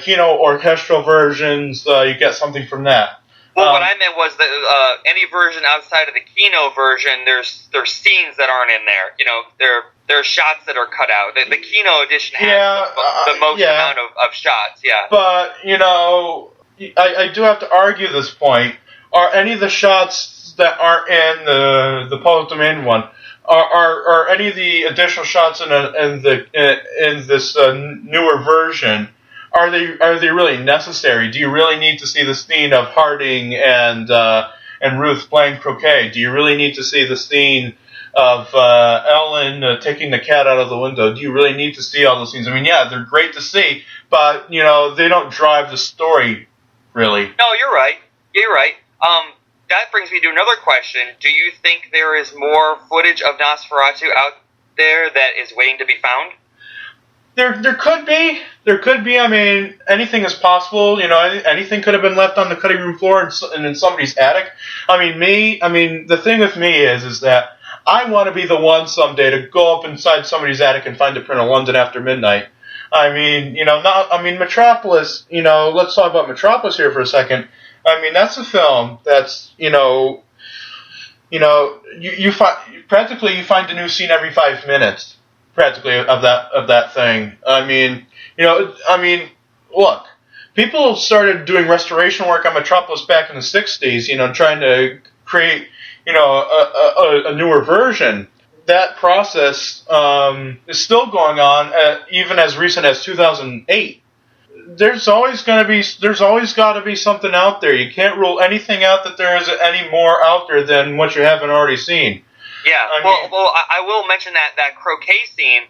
Kino orchestral versions, you get something from that. Well, what I meant was that any version outside of the Kino version, there's scenes that aren't in there. You know, there are shots that are cut out. The Kino edition has the most amount of shots. Yeah. But you know, I do have to argue this point. Are any of the shots that aren't in the public domain one? Are any of the additional shots in this newer version? Are they really necessary? Do you really need to see the scene of Harding and Ruth playing croquet? Do you really need to see the scene of Ellen taking the cat out of the window? Do you really need to see all those scenes? I mean, yeah, they're great to see, but you know they don't drive the story really. No, you're right. You're right. That brings me to another question. Do you think there is more footage of Nosferatu out there that is waiting to be found? There could be. There could be. I mean, anything is possible. You know, anything could have been left on the cutting room floor and in somebody's attic. I mean, the thing with me is that I want to be the one someday to go up inside somebody's attic and find the print of London After Midnight. I mean, you know, Metropolis. You know, let's talk about Metropolis here for a second. I mean, that's a film that's, you find a new scene every 5 minutes, practically, of that thing. I mean, look, people started doing restoration work on Metropolis back in the 60s, you know, trying to create, you know, a newer version. That process is still going on, even as recent as 2008. There's always got to be something out there. You can't rule anything out that there is any more out there than what you haven't already seen. Yeah, I will mention that croquet scene,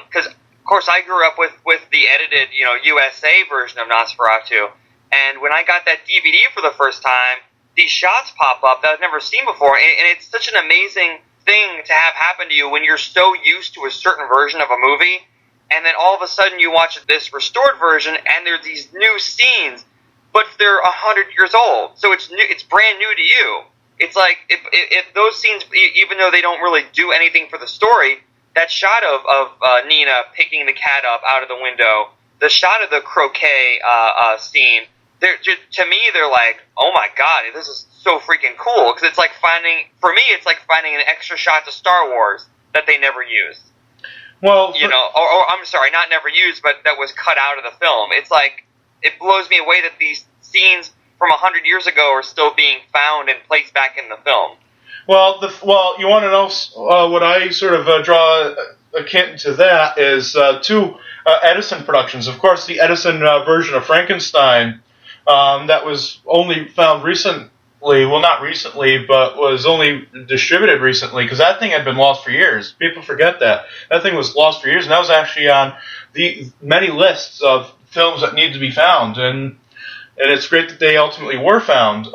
because of course I grew up with the edited, you know, USA version of Nosferatu, and when I got that DVD for the first time, these shots pop up that I've never seen before, and it's such an amazing thing to have happen to you when you're so used to a certain version of a movie. And then all of a sudden you watch this restored version, and there's these new scenes, but they're 100 years old, so it's new, it's brand new to you. It's like if those scenes, even though they don't really do anything for the story, that shot of Nina picking the cat up out of the window, the shot of the croquet scene, to me they're like, oh my god, this is so freaking cool, because it's like finding an extra shot to Star Wars that they never used. Well, you know, or I'm sorry, not never used, but that was cut out of the film. It's like, it blows me away that these scenes from 100 years ago are still being found and placed back in the film. Well, you want to know what I sort of draw akin to that is two Edison productions. Of course, the Edison version of Frankenstein that was only found recently. Well, not recently, but was only distributed recently, because that thing had been lost for years. People forget that. That thing was lost for years, and that was actually on the many lists of films that need to be found, and it's great that they ultimately were found.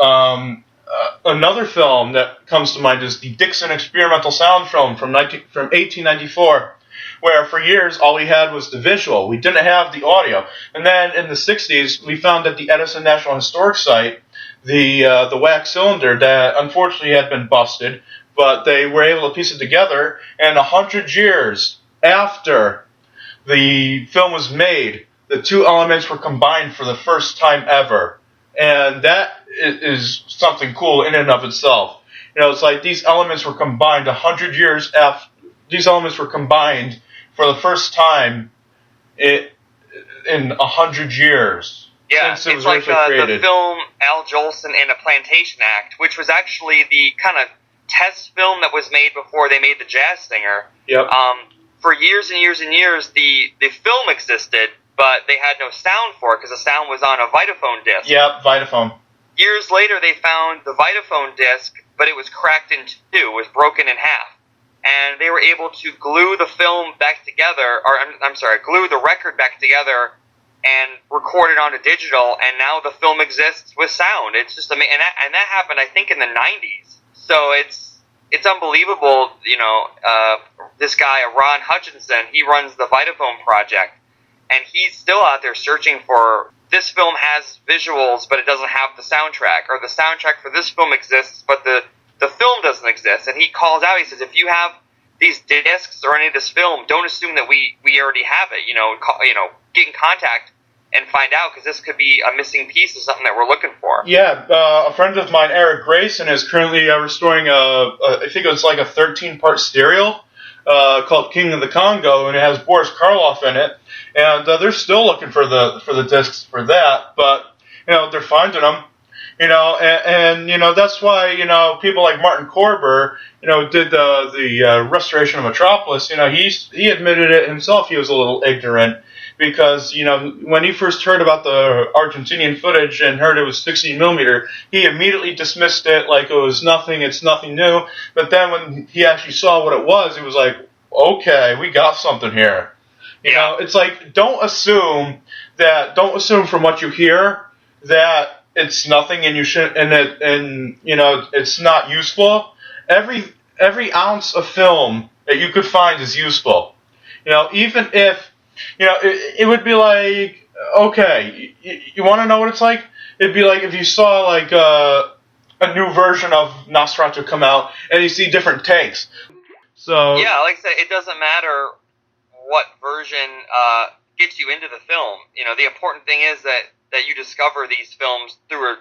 Another film that comes to mind is the Dixon experimental sound film from 1894. where for years all we had was the visual. We didn't have the audio. And then in the 60s, we found at the Edison National Historic Site the wax cylinder that unfortunately had been busted, but they were able to piece it together, and 100 years after the film was made, the two elements were combined for the first time ever. And that is something cool in and of itself. You know, it's like these elements were combined 100 years after. These elements were combined for the first time in 100 years. Yeah, since it it's was like created. the film Al Jolson and a Plantation Act, which was actually the kind of test film that was made before they made The Jazz Singer. Yep. For years and years and years, the film existed, but they had no sound for it because the sound was on a Vitaphone disc. Yep, Vitaphone. Years later, they found the Vitaphone disc, but it was cracked in two, it was broken in half. And they were able to glue the film back together, or glue the record back together and record it onto digital, and now the film exists with sound. It's just amazing. And that happened, I think, in the 90s. So it's unbelievable, you know, this guy, Ron Hutchinson, he runs the Vitaphone project, and he's still out there searching for, this film has visuals, but it doesn't have the soundtrack, or the soundtrack for this film exists, but the film doesn't exist. And he calls out, he says, if you have these discs or any of this film, don't assume that we already have it, get in contact and find out, because this could be a missing piece of something that we're looking for. Yeah, a friend of mine, Eric Grayson, is currently restoring I think it was like a 13-part serial called King of the Congo, and it has Boris Karloff in it, and they're still looking for the discs for that, but they're finding them, and that's why people like Martin Korber did the restoration of Metropolis. He admitted it himself. He was a little ignorant, because when he first heard about the Argentinian footage and heard it was 16 millimeter, he immediately dismissed it like it was nothing. It's nothing new. But then when he actually saw what it was like, okay, we got something here. It's like, don't assume from what you hear that it's nothing and you shouldn't, and it's not useful. Every ounce of film that you could find is useful. Even if it would be like, okay, you want to know what it's like? It'd be like if you saw like a new version of Nosferatu come out and you see different takes. So yeah, like I said, it doesn't matter what version gets you into the film. The important thing is that you discover these films through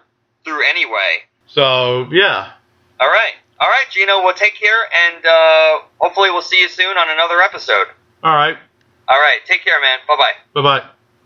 anyway. So yeah. All right, Geno. Well, take care, and hopefully we'll see you soon on another episode. All right. All right, take care, man. Bye-bye. Bye-bye.